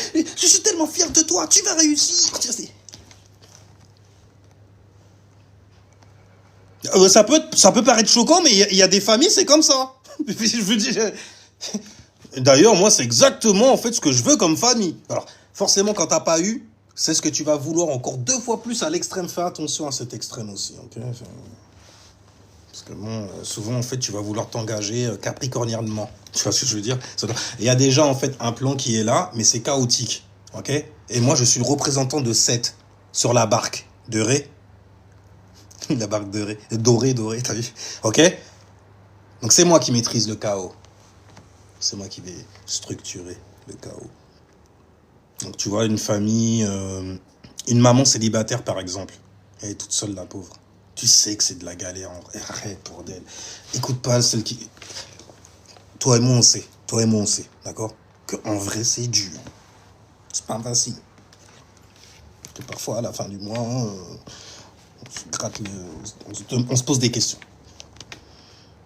tellement fier de toi, tu vas réussir. Ça peut paraître choquant, mais il y a des familles, c'est comme ça. Je veux dire... D'ailleurs, moi, c'est exactement, en fait, ce que je veux comme famille. Alors, forcément, quand t'as pas eu, c'est ce que tu vas vouloir encore 2 fois plus à l'extrême. Fais attention à cet extrême aussi, ok? Parce que bon, souvent, en fait, tu vas vouloir t'engager capricornièrement. Tu vois ce que je veux dire? Il y a déjà, en fait, un plan qui est là, mais c'est chaotique. Ok? Et moi, je suis le représentant de 7 sur la barque de Ré. La barque de Ré. Doré, t'as vu? Ok? Donc, c'est moi qui maîtrise le chaos. C'est moi qui vais structurer le chaos. Donc, tu vois, une famille... une maman célibataire, par exemple. Elle est toute seule, la pauvre. Tu sais que c'est de la galère en vrai. Arrête, bordel. Écoute pas celle qui... Toi et moi, on sait. D'accord? qu'en vrai, c'est dur. C'est pas facile. Que parfois, à la fin du mois, on se gratte on se pose des questions.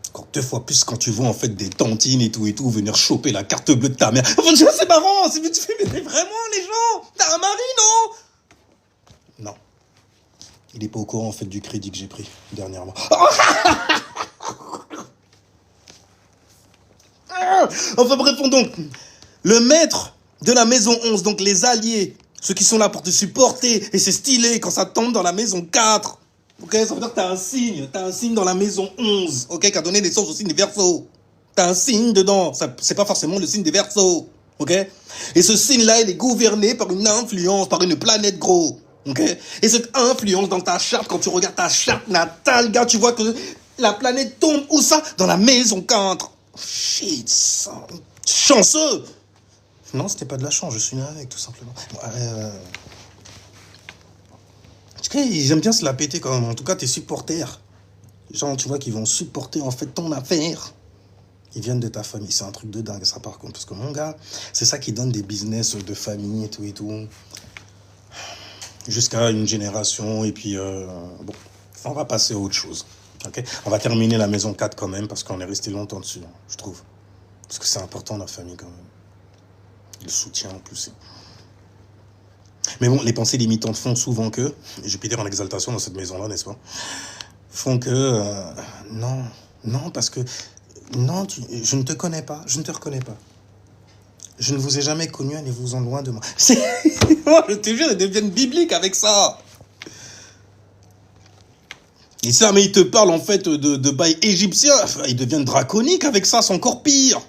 Encore 2 fois plus quand tu vois en fait des tantines et tout venir choper la carte bleue de ta mère. Enfin, c'est marrant, mais tu fais, mais vraiment les gens, t'as un mari, non? Non. Il est pas au courant en fait du crédit que j'ai pris dernièrement. Enfin bref, donc, le maître de la maison 11, donc les alliés, ceux qui sont là pour te supporter, et c'est stylé quand ça tombe dans la maison 4. Ok, ça veut dire que t'as un signe dans la maison 11, ok, qui a donné naissance au signe des Verseaux. T'as un signe dedans, c'est pas forcément le signe des Verseaux, ok. Et ce signe-là, il est gouverné par une influence, par une planète gros, ok. Et cette influence dans ta charte, quand tu regardes ta charte natale, gars, tu vois que la planète tombe, où ça? Dans la maison 4. Shit, ça... chanceux. Non, c'était pas de la chance, je suis né avec, tout simplement. Ils aiment bien se la péter quand même. En tout cas, tes supporters, les gens, tu vois, qui vont supporter en fait ton affaire, ils viennent de ta famille. C'est un truc de dingue, ça, par contre. Parce que mon gars, c'est ça qui donne des business de famille et tout. Jusqu'à une génération. Et puis, bon, on va passer à autre chose. Okay, on va terminer la maison 4 quand même, parce qu'on est resté longtemps dessus, je trouve. Parce que c'est important, la famille, quand même. Le soutien, en plus. Mais bon, les pensées limitantes font souvent que, Jupiter en exaltation dans cette maison-là, n'est-ce pas, font que, non, parce que, non, je ne te connais pas, je ne te reconnais pas. Je ne vous ai jamais connu, allez-vous-en loin de moi. Moi, je te jure, ils deviennent bibliques avec ça. Et ça, mais ils te parlent en fait de bail égyptien, ils deviennent draconiques avec ça, c'est encore pire.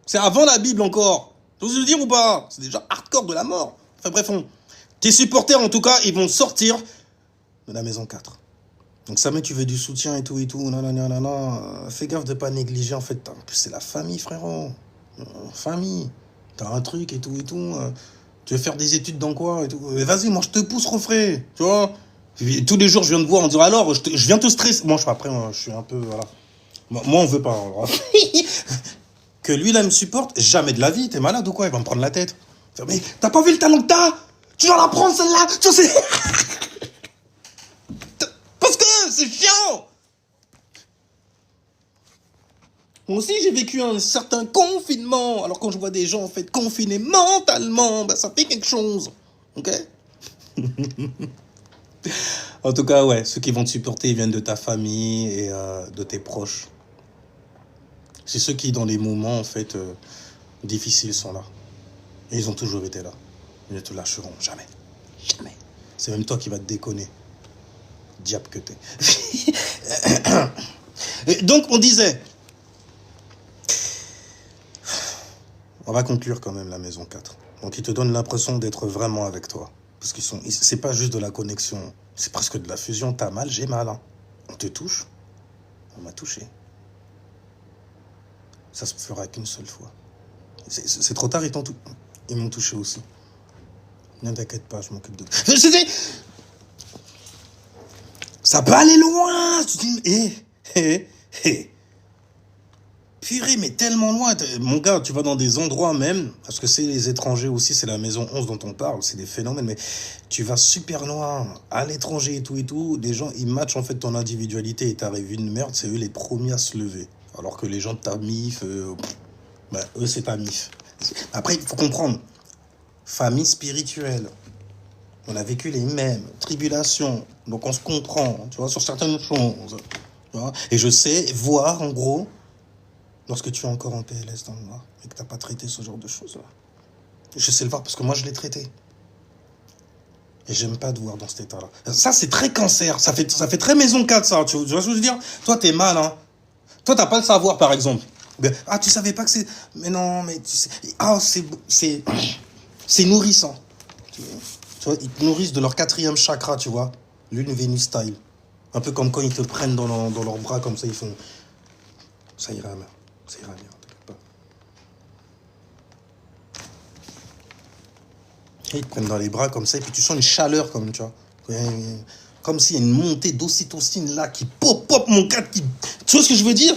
C'est avant la Bible encore. Tu veux le dire ou pas? C'est déjà hardcore de la mort. Enfin bref, tes supporters en tout cas, ils vont sortir de la maison 4. Donc ça, mais tu veux du soutien et tout, non, fais gaffe de pas négliger en fait. En plus, c'est la famille, frérot. Famille. T'as un truc et tout. Tu veux faire des études dans quoi et tout. Vas-y, moi je te pousse, refrais. Tu vois? Tous les jours, je viens te voir en disant alors, je viens te stresser. Moi, je suis un peu, voilà. Moi, on veut pas. Que lui, là, me supporte, jamais de la vie. T'es malade ou quoi? Il va me prendre la tête. Mais t'as pas vu le talent que t'as? Tu dois la prendre celle-là. Tu sais. Parce que c'est chiant. Moi aussi, j'ai vécu un certain confinement. Alors, quand je vois des gens, en fait, confinés mentalement, bah, ça fait quelque chose. Ok? En tout cas, ouais, ceux qui vont te supporter, ils viennent de ta famille et de tes proches. C'est ceux qui, dans les moments, en fait, difficiles, sont là. Et ils ont toujours été là. Ils ne te lâcheront jamais. Jamais. C'est même toi qui vas te déconner. Diable que t'es. Donc, on disait... On va conclure quand même la maison 4. Donc, ils te donnent l'impression d'être vraiment avec toi. Parce qu'ils sont... C'est pas juste de la connexion. C'est presque de la fusion. T'as mal, j'ai mal. Hein. On te touche. On m'a touché. Ça se fera qu'une seule fois. C'est trop tard, ils m'ont touché aussi. Ne t'inquiète pas, je m'occupe de... Ça peut aller loin. Tu dis, purée, mais tellement loin. Mon gars, tu vas dans des endroits même, parce que c'est les étrangers aussi, c'est la maison 11 dont on parle, c'est des phénomènes, mais tu vas super loin, à l'étranger et tout, les gens, ils matchent en fait ton individualité et t'arrives une merde, c'est eux les premiers à se lever. Alors que les gens de ta mif, bah, eux, c'est ta mif. Après, il faut comprendre, famille spirituelle, on a vécu les mêmes tribulations, donc on se comprend, tu vois, sur certaines choses. Tu vois, et je sais voir, en gros, lorsque tu es encore en PLS dans le noir et que tu n'as pas traité ce genre de choses-là. Je sais le voir parce que moi, je l'ai traité. Et j'aime pas te voir dans cet état-là. Ça, c'est très cancer. Ça fait très maison 4, ça. Tu vois ce que je veux dire? Toi, t'es mal, hein. Toi, t'as pas le savoir, par exemple. Ah, tu savais pas que c'est... Mais non, mais tu sais... Ah, c'est nourrissant. Tu vois, ils te nourrissent de leur 4e chakra, tu vois. Lune Vénus style. Un peu comme quand ils te prennent dans leurs bras, comme ça, ils font... Ça ira bien. Ça ira bien, t'inquiète pas. Et ils te prennent dans les bras comme ça, et puis tu sens une chaleur, comme, tu vois. Comme s'il y a une montée d'ocytocine là, qui pop, mon gars, qui... Tu vois ce que je veux dire?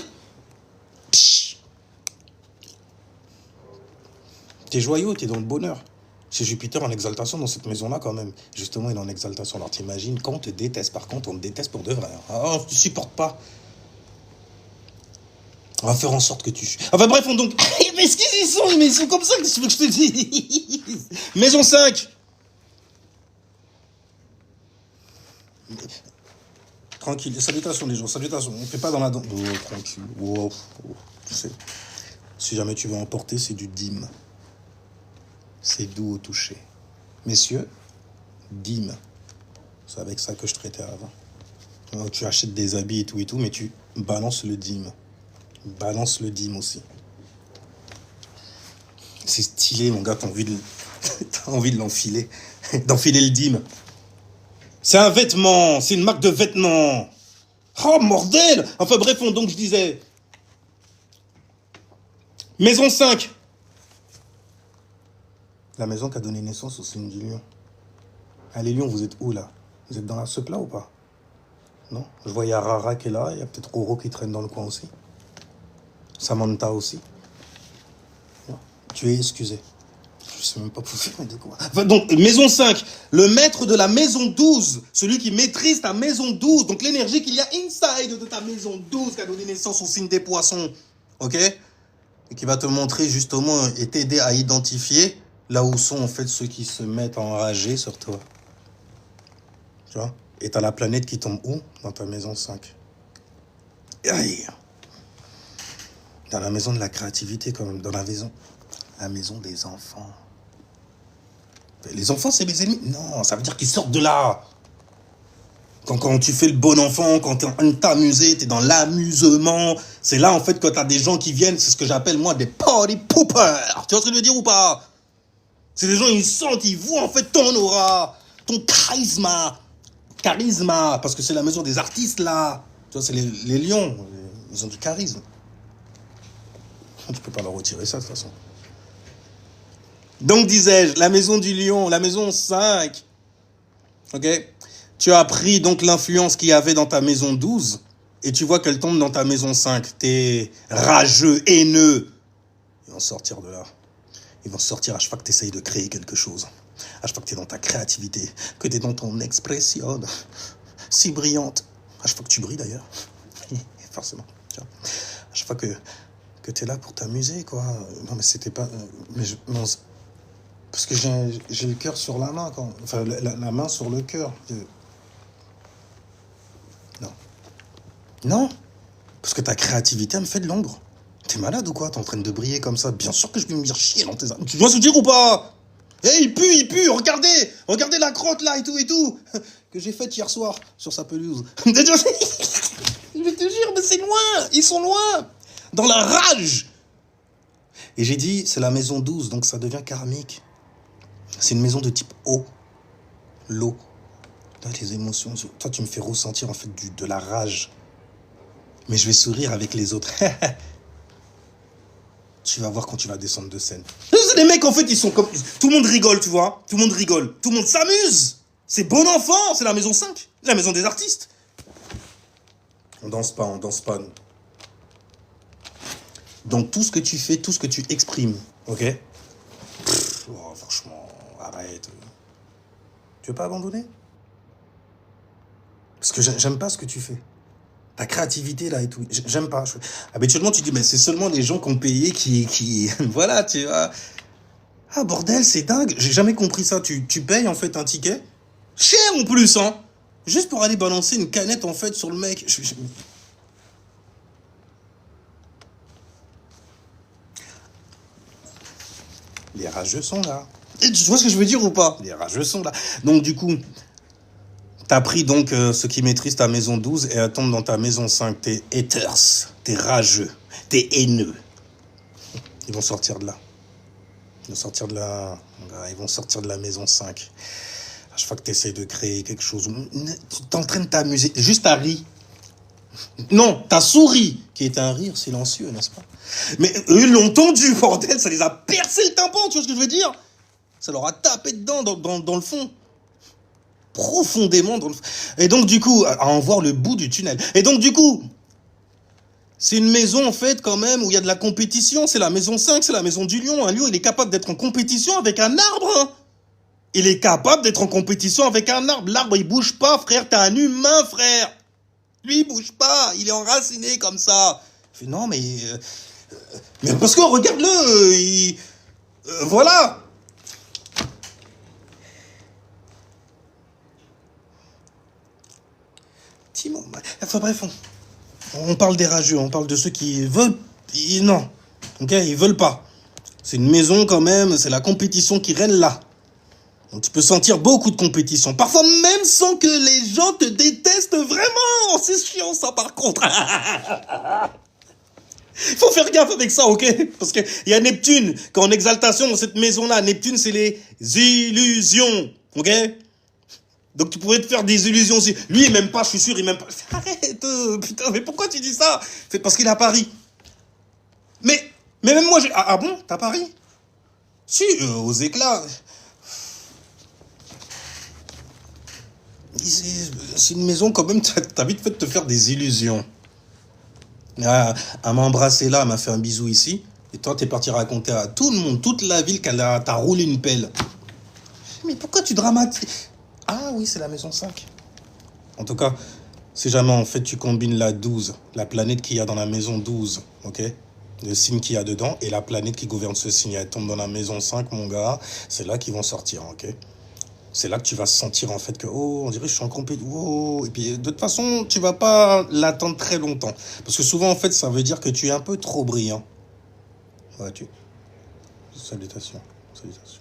T'es joyeux, t'es dans le bonheur. C'est Jupiter en exaltation dans cette maison-là, quand même. Justement, il est en exaltation. Alors, t'imagines, quand on te déteste, par contre, on te déteste pour de vrai. Ah, on te supporte pas. On va faire en sorte que tu... Enfin bref, donc... Mais est-ce qu'ils y sont? Mais ils sont comme ça, qu'est-ce que je te dis? Maison 5. Tranquille, salutations les gens, salutations. On ne fait pas dans la dent. Oh, tranquille. Oh, tu sais. Si jamais tu veux emporter, c'est du dîme. C'est doux au toucher. Messieurs, dîme. C'est avec ça que je traitais avant. Alors, tu achètes des habits et tout, mais tu balances le dîme. Balance le dîme aussi. C'est stylé, mon gars, t'as envie de l'enfiler. D'enfiler le dîme. C'est un vêtement, c'est une marque de vêtements. Oh, bordel! Enfin bref, donc je disais... Maison 5. La maison qui a donné naissance au signe du lion. Ah, les lions, vous êtes où, là? Vous êtes dans la soupe, là, ou pas? Non? Je vois, il y a Rara qui est là, il y a peut-être Roro qui traîne dans le coin aussi. Samantha aussi. Non. Tu es excusé. Je sais même pas pousser, mais de quoi. Enfin, donc, maison 5, le maître de la maison 12, celui qui maîtrise ta maison 12, donc l'énergie qu'il y a inside de ta maison 12 qui a donné naissance au signe des poissons, ok? Et qui va te montrer justement et t'aider à identifier là où sont en fait ceux qui se mettent à enrager sur toi. Tu vois? Et t'as la planète qui tombe où? Dans ta maison 5. Aïe. Dans la maison de la créativité, quand même. Dans la maison des enfants. Les enfants, c'est mes ennemis? Non, ça veut dire qu'ils sortent de là. Quand tu fais le bon enfant, quand t'es en train de t'amuser, t'es dans l'amusement. C'est là, en fait, que t'as des gens qui viennent, c'est ce que j'appelle, moi, des party poopers. Tu vois ce que je veux dire ou pas? C'est des gens, ils sentent, ils voient, en fait, ton aura, ton charisme. Parce que c'est la maison des artistes, là. Tu vois, c'est les lions. Ils ont du charisme. Tu peux pas leur retirer ça, de toute façon. Donc, disais-je, la maison du lion, la maison 5. Ok? Tu as appris donc l'influence qu'il y avait dans ta maison 12 et tu vois qu'elle tombe dans ta maison 5. T'es rageux, haineux. Et en sortir de là. Ils vont sortir à chaque fois que tu essayes de créer quelque chose. À chaque fois que tu es dans ta créativité, que tu es dans ton expression si brillante. À chaque fois que tu brilles d'ailleurs. Forcément. Tu vois. À chaque fois que tu es là pour t'amuser, quoi. Non, mais c'était pas... non, parce que j'ai le cœur sur la main, quand... Enfin, la main sur le cœur. Non. Non. Parce que ta créativité, elle me fait de l'ombre. T'es malade ou quoi? T'es en train de briller comme ça? Bien sûr que je vais me dire chier dans tes... Tu dois se dire ou pas? Eh, il pue, regardez la crotte là et tout, que j'ai faite hier soir sur sa pelouse. Je te jure, mais c'est loin, ils sont loin, dans la rage. Et j'ai dit, c'est la maison 12, donc ça devient karmique. C'est une maison de type eau, l'eau. Là, les émotions, toi tu me fais ressentir en fait de la rage. Mais je vais sourire avec les autres. Tu vas voir quand tu vas descendre de scène. Les mecs, en fait, ils sont comme... Tout le monde rigole, tu vois. Tout le monde rigole. Tout le monde s'amuse. C'est bon enfant. C'est la maison 5. La maison des artistes. On danse pas, nous. Donc, tout ce que tu fais, tout ce que tu exprimes, ok? Franchement, arrête. Tu veux pas abandonner? Parce que j'aime pas ce que tu fais. Ta créativité, là, et tout. J'aime pas. Habituellement, tu dis, mais c'est seulement les gens qui ont payé qui... Voilà, tu vois. Ah, bordel, c'est dingue. J'ai jamais compris ça. Tu payes, en fait, un ticket. Cher, en plus, hein. Juste pour aller balancer une canette, en fait, sur le mec. Les rageux sont là. Et tu vois ce que je veux dire ou pas? Les rageux sont là. Donc, du coup... T'as pris donc ce qui maîtrise ta maison 12 et elle tombe dans ta maison 5. T'es haters, t'es rageux, t'es haineux. Ils vont sortir de là. Ils vont sortir de la... Ils vont sortir de la maison 5. À chaque fois que t'essayes de créer quelque chose, tu t'entraînes de t'amuser. Juste à rire. Non, t'as souri, qui est un rire silencieux, n'est-ce pas? Mais eux l'ont entendu, bordel, ça les a percé le tympan, tu vois ce que je veux dire? Ça leur a tapé dedans, dans le fond. Profondément dans le... Et donc du coup, à en voir le bout du tunnel. Et donc du coup, c'est une maison en fait quand même où il y a de la compétition. C'est la maison 5, c'est la maison du lion. Un lion, il est capable d'être en compétition avec un arbre. Hein. Il est capable d'être en compétition avec un arbre. L'arbre, il bouge pas, frère. T'es un humain, frère. Lui, il bouge pas. Il est enraciné comme ça. Il fait, non, mais parce que regarde-le. Voilà. Timon. Enfin bref, on parle des rageux, on parle de ceux qui veulent... Non, ok, ils veulent pas. C'est une maison quand même, c'est la compétition qui règne là. Donc tu peux sentir beaucoup de compétition. Parfois même sans que les gens te détestent vraiment. C'est chiant ça par contre. Il faut faire gaffe avec ça, ok? Parce qu'il y a Neptune, quand en exaltation dans cette maison-là, Neptune c'est les illusions, ok? Donc tu pourrais te faire des illusions aussi. Lui, il m'aime pas, je suis sûr, il m'aime pas. Arrête, putain, mais pourquoi tu dis ça? C'est parce qu'il est à Paris. Mais même moi, j'ai... Ah bon? T'as Paris? Si, aux éclats. C'est une maison quand même, t'as vite fait de te faire des illusions. Ah, elle m'a embrassé là, elle m'a fait un bisou ici. Et toi, t'es parti raconter à tout le monde, toute la ville, t'as roulé une pelle. Mais pourquoi tu dramatises? Ah oui, c'est la maison 5. En tout cas, si jamais en fait tu combines la 12, la planète qu'il y a dans la maison 12, ok? Le signe qu'il y a dedans et la planète qui gouverne ce signe, elle tombe dans la maison 5, mon gars, c'est là qu'ils vont sortir, ok? C'est là que tu vas sentir en fait que, oh, on dirait que je suis en compétition, oh, et puis de toute façon, tu vas pas l'attendre très longtemps. Parce que souvent, en fait, ça veut dire que tu es un peu trop brillant. Vois-tu? Salutations. Salutations.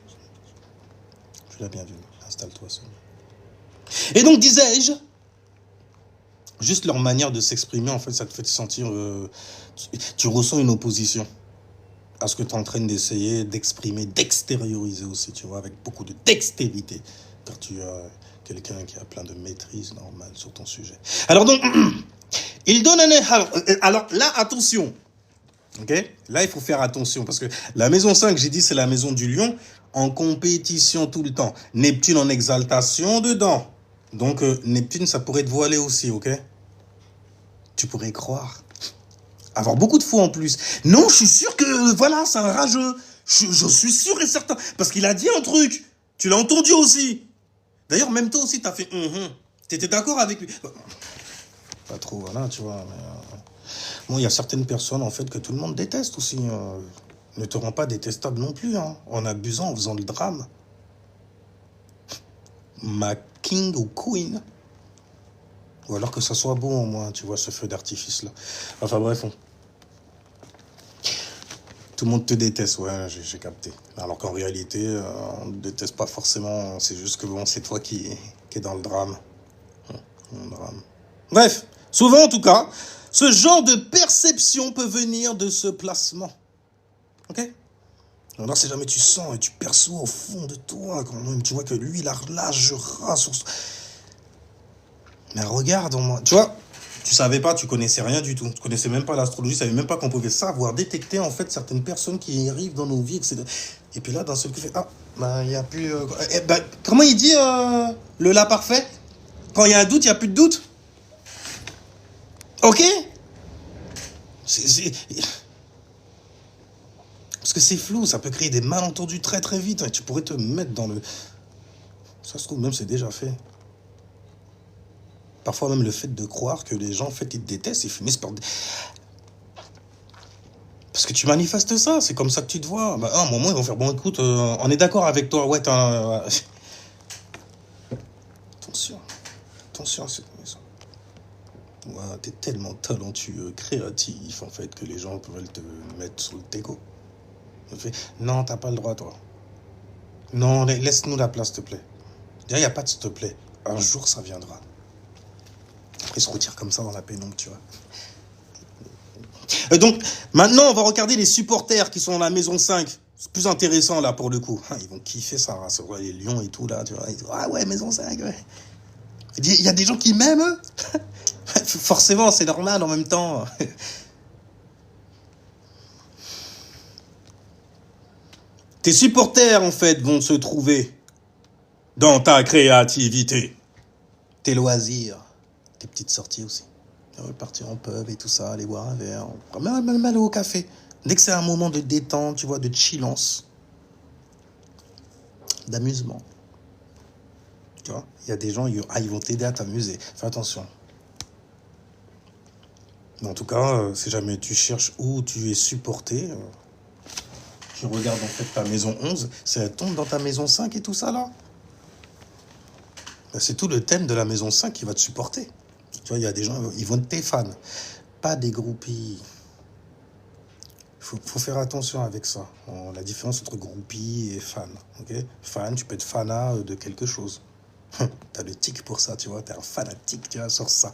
Tu l'as bien vu. Installe-toi, Sonia. Et donc, disais-je, juste leur manière de s'exprimer, en fait, ça te fait sentir... tu ressens une opposition à ce que tu es en train d'essayer d'exprimer, d'extérioriser aussi, tu vois, avec beaucoup de dextérité, car tu as quelqu'un qui a plein de maîtrise normale sur ton sujet. Alors donc, il donne un... Alors là, attention, ok? Là, il faut faire attention, parce que la maison 5, j'ai dit, c'est la maison du lion, en compétition tout le temps. Neptune en exaltation dedans. Donc, Neptune, ça pourrait te voiler aussi, ok? Tu pourrais croire. Avoir beaucoup de foi en plus. Non, je suis sûr que, voilà, c'est un rageux. Je suis sûr et certain. Parce qu'il a dit un truc. Tu l'as entendu aussi. D'ailleurs, même toi aussi, t'as fait T'étais d'accord avec lui. Pas trop, voilà, tu vois. Mais, bon, il y a certaines personnes, en fait, que tout le monde déteste aussi. Ne te rends pas détestable non plus, hein, en abusant, en faisant le drame. Ma king ou queen. Ou alors que ça soit beau, au moins, tu vois, ce feu d'artifice-là. Enfin, bref, tout le monde te déteste, ouais, j'ai capté. Alors qu'en réalité, on ne déteste pas forcément. C'est juste que, bon, c'est toi qui est dans le drame. Le drame. Bref, souvent, en tout cas, ce genre de perception peut venir de ce placement. Ok? Alors, si jamais tu sens et tu perçois au fond de toi, quand même, tu vois que lui, il a largera sur... Mais regarde, tu vois, tu savais pas, tu connaissais rien du tout. Tu connaissais même pas l'astrologie, tu savais même pas qu'on pouvait savoir détecter, en fait, certaines personnes qui arrivent dans nos vies, etc. Et puis là, d'un seul coup, il fait, il n'y a plus... comment il dit, le là parfait? Quand il y a un doute, il n'y a plus de doute. Ok? Parce que c'est flou, ça peut créer des malentendus très très vite. Et tu pourrais te mettre dans le... Ça se trouve, même c'est déjà fait. Parfois même le fait de croire que les gens, en fait, ils te détestent, ils finissent par... Parce que tu manifestes ça, c'est comme ça que tu te vois. À un moment, ils vont faire, bon, écoute, on est d'accord avec toi, ouais, Attention à cette maison. Ouais, t'es tellement talentueux, créatif, en fait, que les gens peuvent te mettre sur le tégo. Non, t'as pas le droit, toi. Non, laisse-nous la place, s'il te plaît. Il n'y a pas de s'il te plaît. Un jour, ça viendra. Après, ils se retirent comme ça dans la pénombre, tu vois. Donc, maintenant, on va regarder les supporters qui sont dans la maison 5. C'est plus intéressant, là, pour le coup. Ils vont kiffer ça, race. Les lions et tout, là, tu vois. Ils disent, ah ouais, maison 5, ouais. Il y a des gens qui m'aiment, eux. Forcément, c'est normal en même temps. Tes supporters, en fait, vont se trouver dans ta créativité. Tes loisirs. Tes petites sorties aussi. Partir en pub et tout ça, aller boire un verre. Même aller au café. Dès que c'est un moment de détente, tu vois, de chillance. D'amusement. Tu vois, il y a des gens, ils vont t'aider à t'amuser. Fais attention. Mais en tout cas, si jamais tu cherches où tu es supporté, tu regardes en fait ta maison 11, ça tombe dans ta maison 5 et tout ça là. C'est tout le thème de la maison 5 qui va te supporter. Tu vois, il y a des gens, ils vont être tes fans, pas des groupies. Faut faire attention avec ça. La différence entre groupie et fan. Okay, fan, tu peux être fanat de quelque chose. T'as le tic pour ça, tu vois. T'es un fanatique, tu vois, sur ça.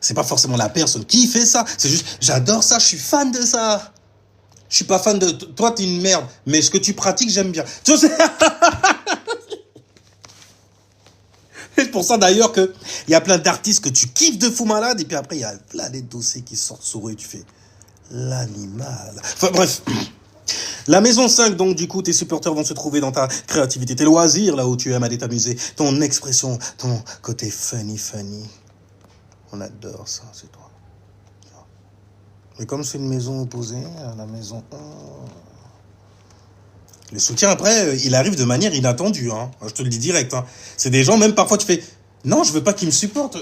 C'est pas forcément la personne qui fait ça. C'est juste, j'adore ça, je suis fan de ça. Je suis pas fan de... Toi, t'es une merde. Mais ce que tu pratiques, j'aime bien. Tu vois, c'est pour ça, d'ailleurs, qu'il y a plein d'artistes que tu kiffes de fou malade. Et puis après, il y a plein des dossiers qui sortent sur eux et tu fais... L'animal. Enfin, bref. La maison 5, donc, du coup, tes supporters vont se trouver dans ta créativité, tes loisirs, là où tu aimes aller t'amuser, ton expression, ton côté funny. On adore ça, c'est toi. Mais comme c'est une maison opposée à la maison 1... Le soutien, après, il arrive de manière inattendue, hein. Je te le dis direct, hein. C'est des gens, même parfois, tu fais... Non, je veux pas qu'ils me supportent.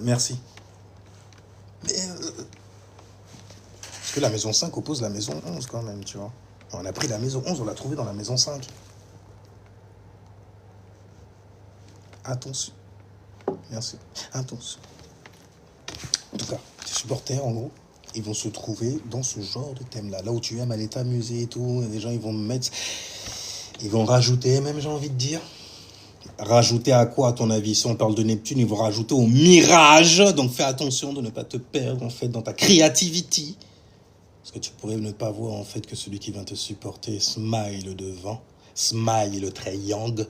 Merci. Mais... Parce que la maison 5 oppose la maison 11, quand même, tu vois. On a pris la maison 11, on l'a trouvée dans la maison 5. Attention. Merci. Attention. En tout cas, tes supporters, en gros, ils vont se trouver dans ce genre de thème-là. Là où tu aimes aller t'amuser et tout. Et les gens, ils vont mettre... Ils vont rajouter, même, j'ai envie de dire. Rajouter à quoi, à ton avis? Si on parle de Neptune, ils vont rajouter au mirage. Donc, fais attention de ne pas te perdre, en fait, dans ta créativité. Parce que tu pourrais ne pas voir, en fait, que celui qui vient te supporter smile devant. Smile très yang,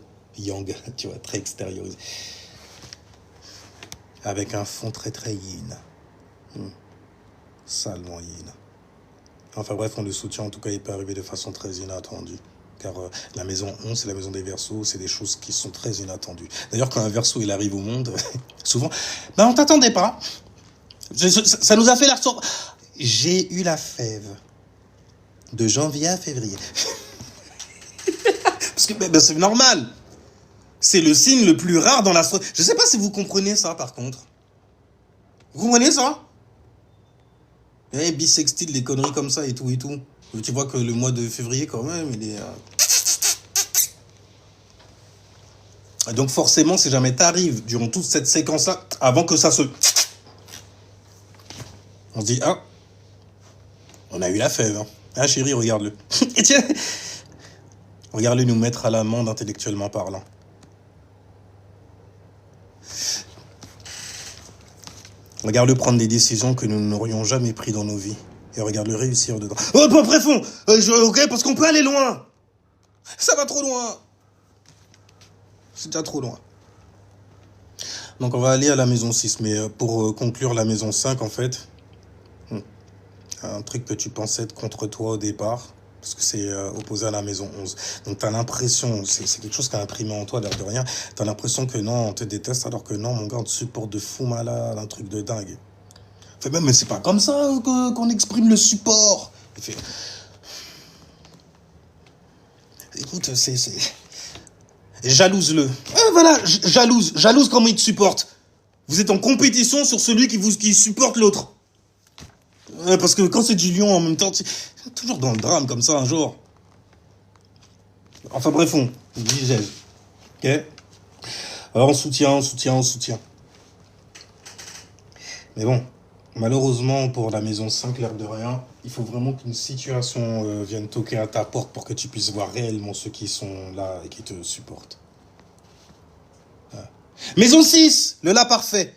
tu vois, très extériorisé. Avec un fond très très yin. Salement yin. Enfin bref, on le soutient, en tout cas, il peut arriver de façon très inattendue. Car la maison 11, c'est la maison des Verseaux, c'est des choses qui sont très inattendues. D'ailleurs, quand un Verseau, il arrive au monde, souvent, on t'attendait pas. Ça nous a fait la sorte. J'ai eu la fève de janvier à février. Parce que ben, c'est normal. C'est le signe le plus rare dans l'astrologie. Je sais pas si vous comprenez ça, par contre. Vous comprenez ça? Bisextile, les conneries comme ça et tout et tout. Tu vois que le mois de février, quand même, il est... Donc forcément, si jamais t'arrives durant toute cette séquence-là, avant que ça se... On se dit, ah, on a eu la fève. Hein. Ah chérie, regarde-le. Et tiens, regarde-le nous mettre à l'amende intellectuellement parlant. Regarde-le prendre des décisions que nous n'aurions jamais prises dans nos vies. Et regarde-le réussir dedans. Oh, pas bref, ok, parce qu'on peut aller loin. Ça va trop loin. C'est déjà trop loin. Donc on va aller à la maison 6. Mais pour conclure la maison 5, en fait, un truc que tu pensais être contre toi au départ, parce que c'est opposé à la maison 11. Donc tu as l'impression, c'est quelque chose qui a imprimé en toi, l'air de rien, tu as l'impression que non, on te déteste, alors que non, mon gars, on te supporte de fou malade, un truc de dingue. Fait même, mais c'est pas comme ça qu'on exprime le support. Il fait... Écoute, c'est... Jalouse-le. Voilà, jalouse comment il te supporte. Vous êtes en compétition sur celui qui supporte l'autre. Parce que quand c'est du lion en même temps, c'est toujours dans le drame comme ça un jour. Enfin bref, on disait. Ok. Alors on soutient. Mais bon, malheureusement pour la maison 5, l'air de rien, il faut vraiment qu'une situation vienne toquer à ta porte pour que tu puisses voir réellement ceux qui sont là et qui te supportent. Maison 6, le là parfait.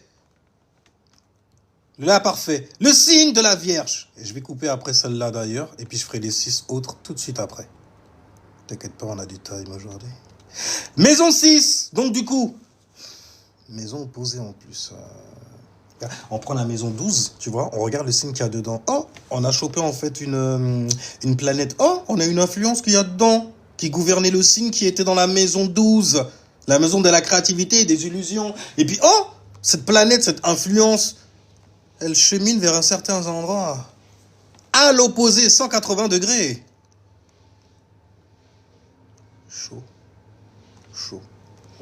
Le là parfait. Le signe de la Vierge. Et je vais couper après celle-là d'ailleurs. Et puis je ferai les 6 autres tout de suite après. T'inquiète pas, on a du time aujourd'hui. Maison 6. Donc du coup, maison opposée en plus. On prend la maison 12, tu vois. On regarde le signe qu'il y a dedans. Oh, on a chopé en fait une planète. Oh, on a une influence qu'il y a dedans. Qui gouvernait le signe qui était dans la maison 12. La maison de la créativité et des illusions. Et puis, oh, cette planète, cette influence... Elle chemine vers un certain endroit. À l'opposé, 180 degrés. Chaud.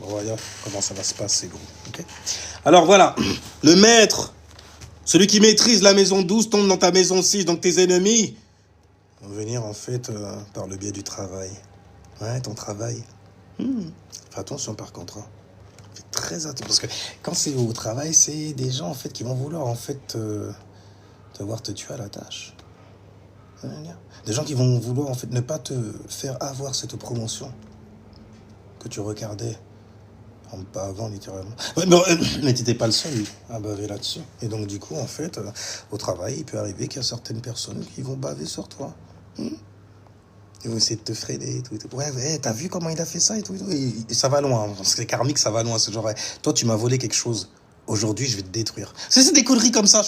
On va voir comment ça va se passer, gros. Okay. Alors voilà, le maître, celui qui maîtrise la maison 12, tombe dans ta maison 6. Donc tes ennemis vont venir en fait par le biais du travail. Ouais, ton travail. Fais attention par contre. Hein. Très attention, parce que quand c'est au travail, c'est des gens en fait qui vont vouloir en fait te voir te tuer à la tâche. Des gens qui vont vouloir en fait ne pas te faire avoir cette promotion que tu regardais avant littéralement. Mais t'étais pas le seul à baver là-dessus. Et donc du coup en fait au travail, il peut arriver qu'il y a certaines personnes qui vont baver sur toi. Ils vont essayer de te freiner et tout. Ouais, t'as vu comment il a fait ça et tout. Et ça va loin. Parce que les karmiques, ça va loin. C'est genre, ouais, toi, tu m'as volé quelque chose. Aujourd'hui, je vais te détruire. C'est des conneries comme ça.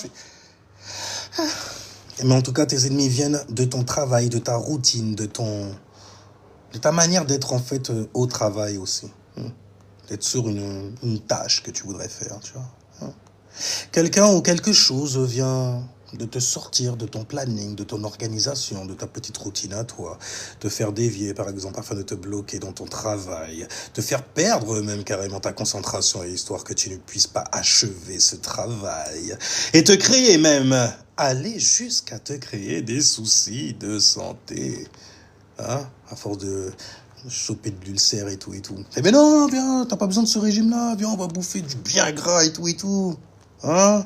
Mais en tout cas, tes ennemis viennent de ton travail, de ta routine, de ta manière d'être en fait au travail aussi. D'être sur une tâche que tu voudrais faire, tu vois. Quelqu'un ou quelque chose vient de te sortir de ton planning, de ton organisation, de ta petite routine à toi, te faire dévier par exemple afin de te bloquer dans ton travail, te faire perdre même carrément ta concentration et histoire que tu ne puisses pas achever ce travail et te créer même, aller jusqu'à te créer des soucis de santé, hein, à force de choper de l'ulcère et tout. Mais non, viens, t'as pas besoin de ce régime-là, viens, on va bouffer du bien gras et tout, hein.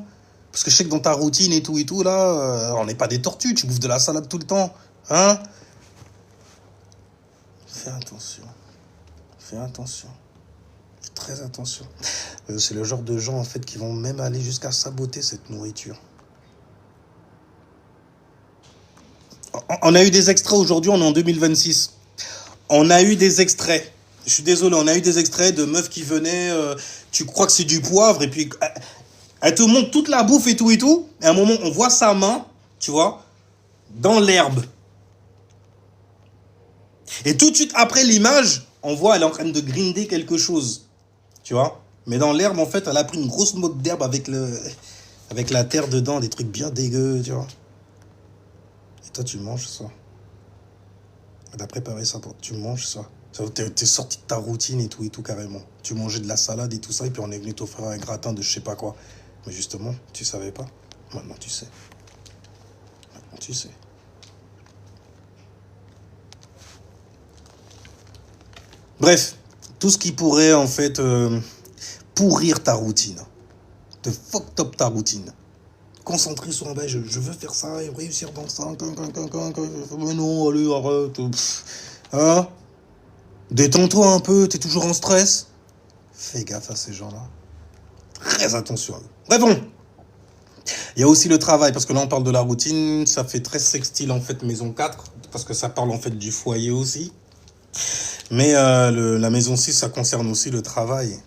Parce que je sais que dans ta routine et tout, là, on n'est pas des tortues, tu bouffes de la salade tout le temps, hein. Fais attention. Fais très attention. C'est le genre de gens, en fait, qui vont même aller jusqu'à saboter cette nourriture. On a eu des extraits aujourd'hui, on est en 2026. On a eu des extraits. Je suis désolé, on a eu des extraits de meufs qui venaient, tu crois que c'est du poivre, et puis... Elle te montre toute la bouffe et tout. Et à un moment, on voit sa main, tu vois, dans l'herbe. Et tout de suite après l'image, on voit elle est en train de grinder quelque chose, tu vois. Mais dans l'herbe, en fait, elle a pris une grosse motte d'herbe avec la terre dedans, des trucs bien dégueux, tu vois. Toi, tu manges ça. T'as préparé ça pour... Tu manges ça. T'es sorti de ta routine et tout, carrément. Tu mangeais de la salade et tout ça, et puis on est venu t'offrir un gratin de je sais pas quoi. Mais justement, tu savais pas. Maintenant, tu sais. Maintenant, tu sais. Bref, tout ce qui pourrait, en fait, pourrir ta routine. Te fuck up ta routine. Concentré sur un bail, je veux faire ça et réussir dans ça. Mais non, allez, arrête. Hein? Détends-toi un peu, t'es toujours en stress. Fais gaffe à ces gens-là. Très attention à eux. Bref, bon. Il y a aussi le travail, parce que là, on parle de la routine. Ça fait très sextile, en fait, maison 4, parce que ça parle, en fait, du foyer aussi. Mais la maison 6, ça concerne aussi le travail.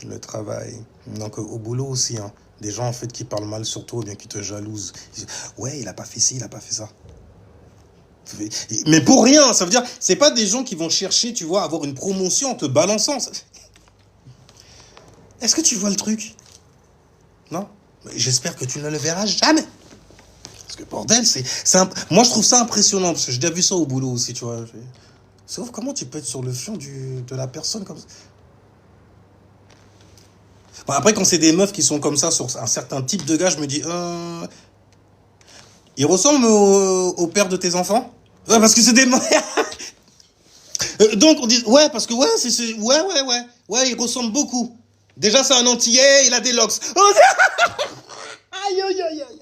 Le travail. Donc, au boulot aussi, hein. Des gens, en fait, qui parlent mal sur toi, ou bien qui te jalousent. Ils disent, ouais, il a pas fait ci, il a pas fait ça. Mais pour rien, ça veut dire, c'est pas des gens qui vont chercher, tu vois, à avoir une promotion en te balançant. Est-ce que tu vois le truc? Non? J'espère que tu ne le verras jamais. Parce que bordel, moi je trouve ça impressionnant, parce que j'ai déjà vu ça au boulot aussi, tu vois. Sauf comment tu peux être sur le fion de la personne comme ça. Bon, après, quand c'est des meufs qui sont comme ça sur un certain type de gars, je me dis, il ressemble au père de tes enfants? Ouais, parce que c'est des... Donc, on dit... Ouais, parce que, ouais, Ouais, il ressemble beaucoup. Déjà, c'est un Antillais, il a des locks. Aïe, aïe, aïe, aïe,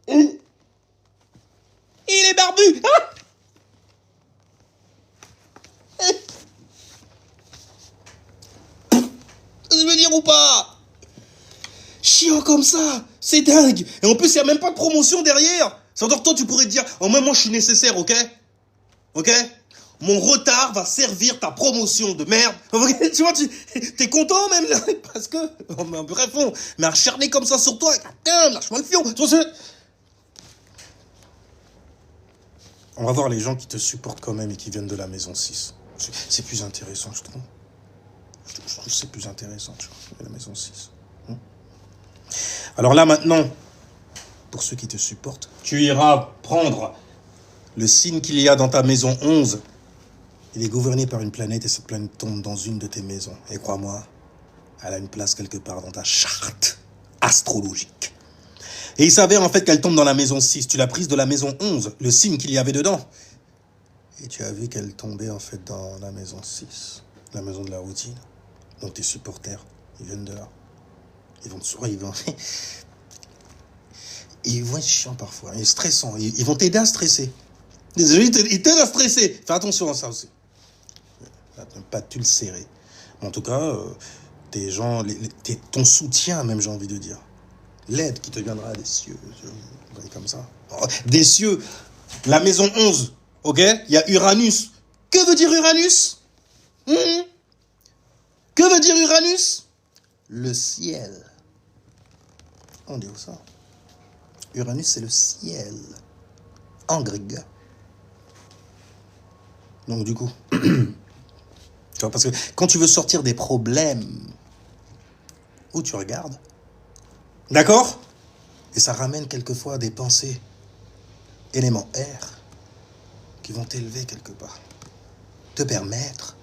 aïe. Il est barbu. Je veux dire ou pas? Chiant comme ça, c'est dingue. Et en plus, il n'y a même pas de promotion derrière. Ça veut dire que toi, tu pourrais te dire, oh, même moi, je suis nécessaire, ok? Ok? Mon retard va servir ta promotion de merde. Tu vois, t'es content même, là, parce que, oh, bref, mais acharné comme ça sur toi, lâche-moi le fion. On va voir les gens qui te supportent quand même et qui viennent de la maison 6. C'est plus intéressant, je trouve. Je trouve que c'est plus intéressant, tu vois, la maison 6. Alors là, maintenant, pour ceux qui te supportent, tu iras prendre le signe qu'il y a dans ta maison 11. Il est gouverné par une planète et cette planète tombe dans une de tes maisons. Et crois-moi, elle a une place quelque part dans ta charte astrologique. Et il s'avère en fait qu'elle tombe dans la maison 6. Tu l'as prise de la maison 11, le signe qu'il y avait dedans. Et tu as vu qu'elle tombait en fait dans la maison 6, la maison de la routine. Donc tes supporters, ils viennent de là. Ils vont te sourire, ils vont être chiants parfois, et stressants. Ils vont t'aider à stresser. Désolé, ils t'aident à stresser. Fais attention à ça aussi. Ne pas tu le serrer. Mais en tout cas, tes gens, ton soutien même, j'ai envie de dire. L'aide qui te viendra des cieux. Comme ça. Oh, des cieux. La maison 11. Ok? Il y a Uranus. Que veut dire Uranus? Que veut dire Uranus? Le ciel. On dit où ça? Uranus, c'est le ciel. En grec. Donc, du coup, tu vois, parce que quand tu veux sortir des problèmes, où tu regardes, d'accord? Et ça ramène quelquefois des pensées, éléments R, qui vont t'élever quelque part, te permettre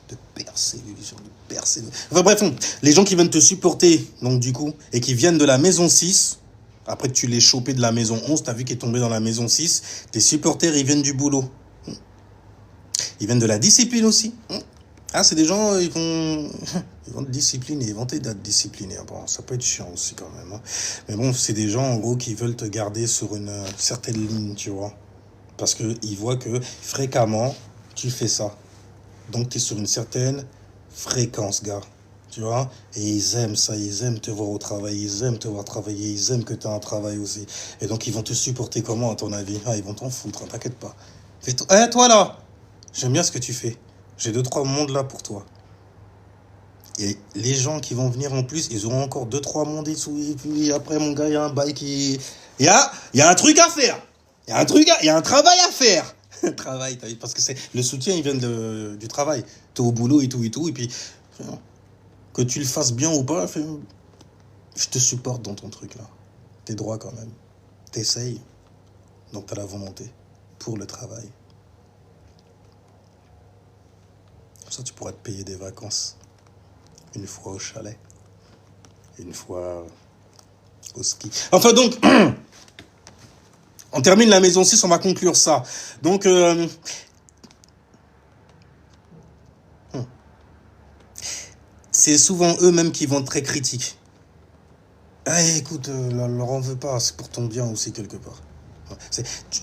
de percer l'illusion, de percer... Enfin bref, les gens qui viennent te supporter, donc du coup, et qui viennent de la maison 6, après que tu l'aies chopé de la maison 11, t'as vu qu'il est tombé dans la maison 6, tes supporters, ils viennent du boulot. Ils viennent de la discipline aussi. Ah, c'est des gens, ils vont te discipliner, ils vont t'aider à te discipliner. Bon, ça peut être chiant aussi quand même. Mais bon, c'est des gens, en gros, qui veulent te garder sur une certaine ligne, tu vois. Parce qu'ils voient que fréquemment, tu fais ça. Donc, tu es sur une certaine fréquence, gars. Tu vois? Et ils aiment ça, ils aiment te voir au travail, ils aiment te voir travailler, ils aiment que tu as un travail aussi. Et donc, ils vont te supporter comment, à ton avis? Ah, ils vont t'en foutre, hein, t'inquiète pas. Toi là! J'aime bien ce que tu fais. J'ai 2-3 mondes là pour toi. Et les gens qui vont venir en plus, ils auront encore 2-3 mondes et tout. Et puis après, mon gars, il y a un bail qui... Il y a un truc à faire. Il y a un travail à faire. Travail, parce que c'est le soutien, il vient du travail. T'es au boulot et tout. Et puis, que tu le fasses bien ou pas, je te supporte dans ton truc là. T'es droit quand même. T'essayes, donc t'as la volonté pour le travail. Comme ça, tu pourras te payer des vacances. Une fois au chalet, une fois au ski. Enfin donc, on termine la maison 6, on va conclure ça. Donc, c'est souvent eux-mêmes qui vont être très critiques. Ah, écoute, leur en veux pas, c'est pour ton bien aussi quelque part.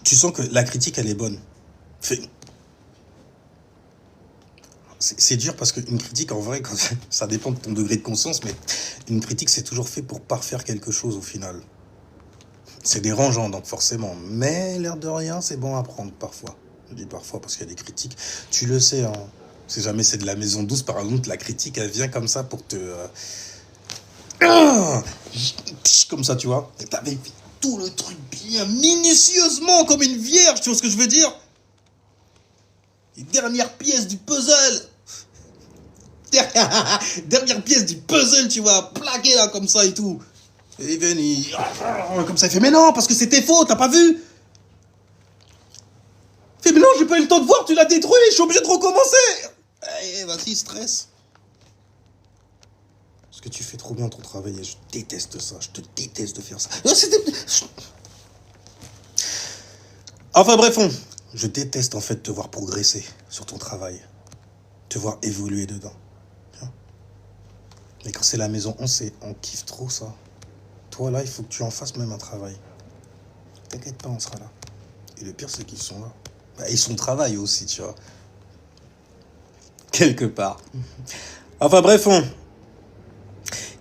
Tu sens que la critique, elle est bonne. C'est dur parce qu'une critique, en vrai, ça dépend de ton degré de conscience, mais une critique, c'est toujours fait pour parfaire quelque chose au final. C'est dérangeant, donc forcément. Mais l'air de rien, c'est bon à prendre parfois. Je dis parfois parce qu'il y a des critiques. Tu le sais, hein. Si jamais c'est de la maison 12, par exemple, la critique, elle vient comme ça pour te... comme ça, tu vois. Et t'avais fait tout le truc bien minutieusement, comme une vierge, tu vois ce que je veux dire? Les dernières pièces du puzzle. Dernière pièce du puzzle, tu vois, plaqué là, comme ça et tout. Et il comme ça, il fait, mais non, parce que c'était faux, t'as pas vu? Il fait, mais non, j'ai pas eu le temps de voir, tu l'as détruit, je suis obligé de recommencer. Eh, vas-y, stress. Parce que tu fais trop bien ton travail et je déteste ça, je te déteste de faire ça. Enfin bref, je déteste en fait te voir progresser sur ton travail, te voir évoluer dedans. Mais quand c'est la maison 11, on kiffe trop ça. Toi là, il faut que tu en fasses même un travail. T'inquiète pas, on sera là. Et le pire, c'est qu'ils sont là. Bah, ils sont au travail aussi, tu vois. Quelque part. Enfin bref,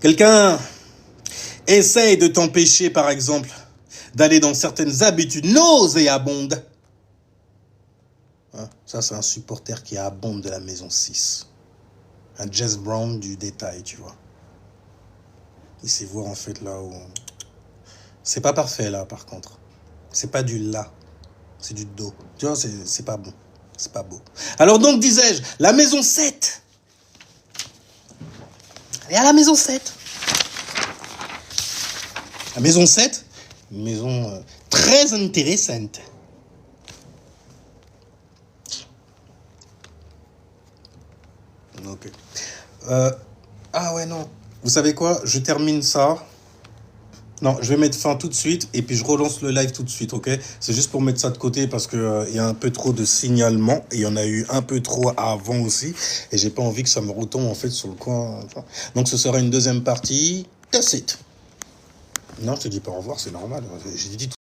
quelqu'un essaye de t'empêcher, par exemple, d'aller dans certaines habitudes nauséabondes. Hein, ça, c'est un supporter qui abonde de la maison 6. Un Jess Brown du détail, tu vois. Il sait voir en fait là où... C'est pas parfait là, par contre. C'est pas du là. C'est du do. Tu vois, c'est pas bon. C'est pas beau. Alors donc, disais-je, la maison 7. Allez à la maison 7. La maison 7, une maison très intéressante. Ok. Ah ouais, non. Vous savez quoi? Je termine ça. Non, je vais mettre fin tout de suite et puis je relance le live tout de suite, ok? C'est juste pour mettre ça de côté parce que y a un peu trop de signalements et il y en a eu un peu trop avant aussi et j'ai pas envie que ça me retombe en fait sur le coin. Donc ce sera une deuxième partie. That's it. Non, je te dis pas au revoir, c'est normal. J'ai dit tout.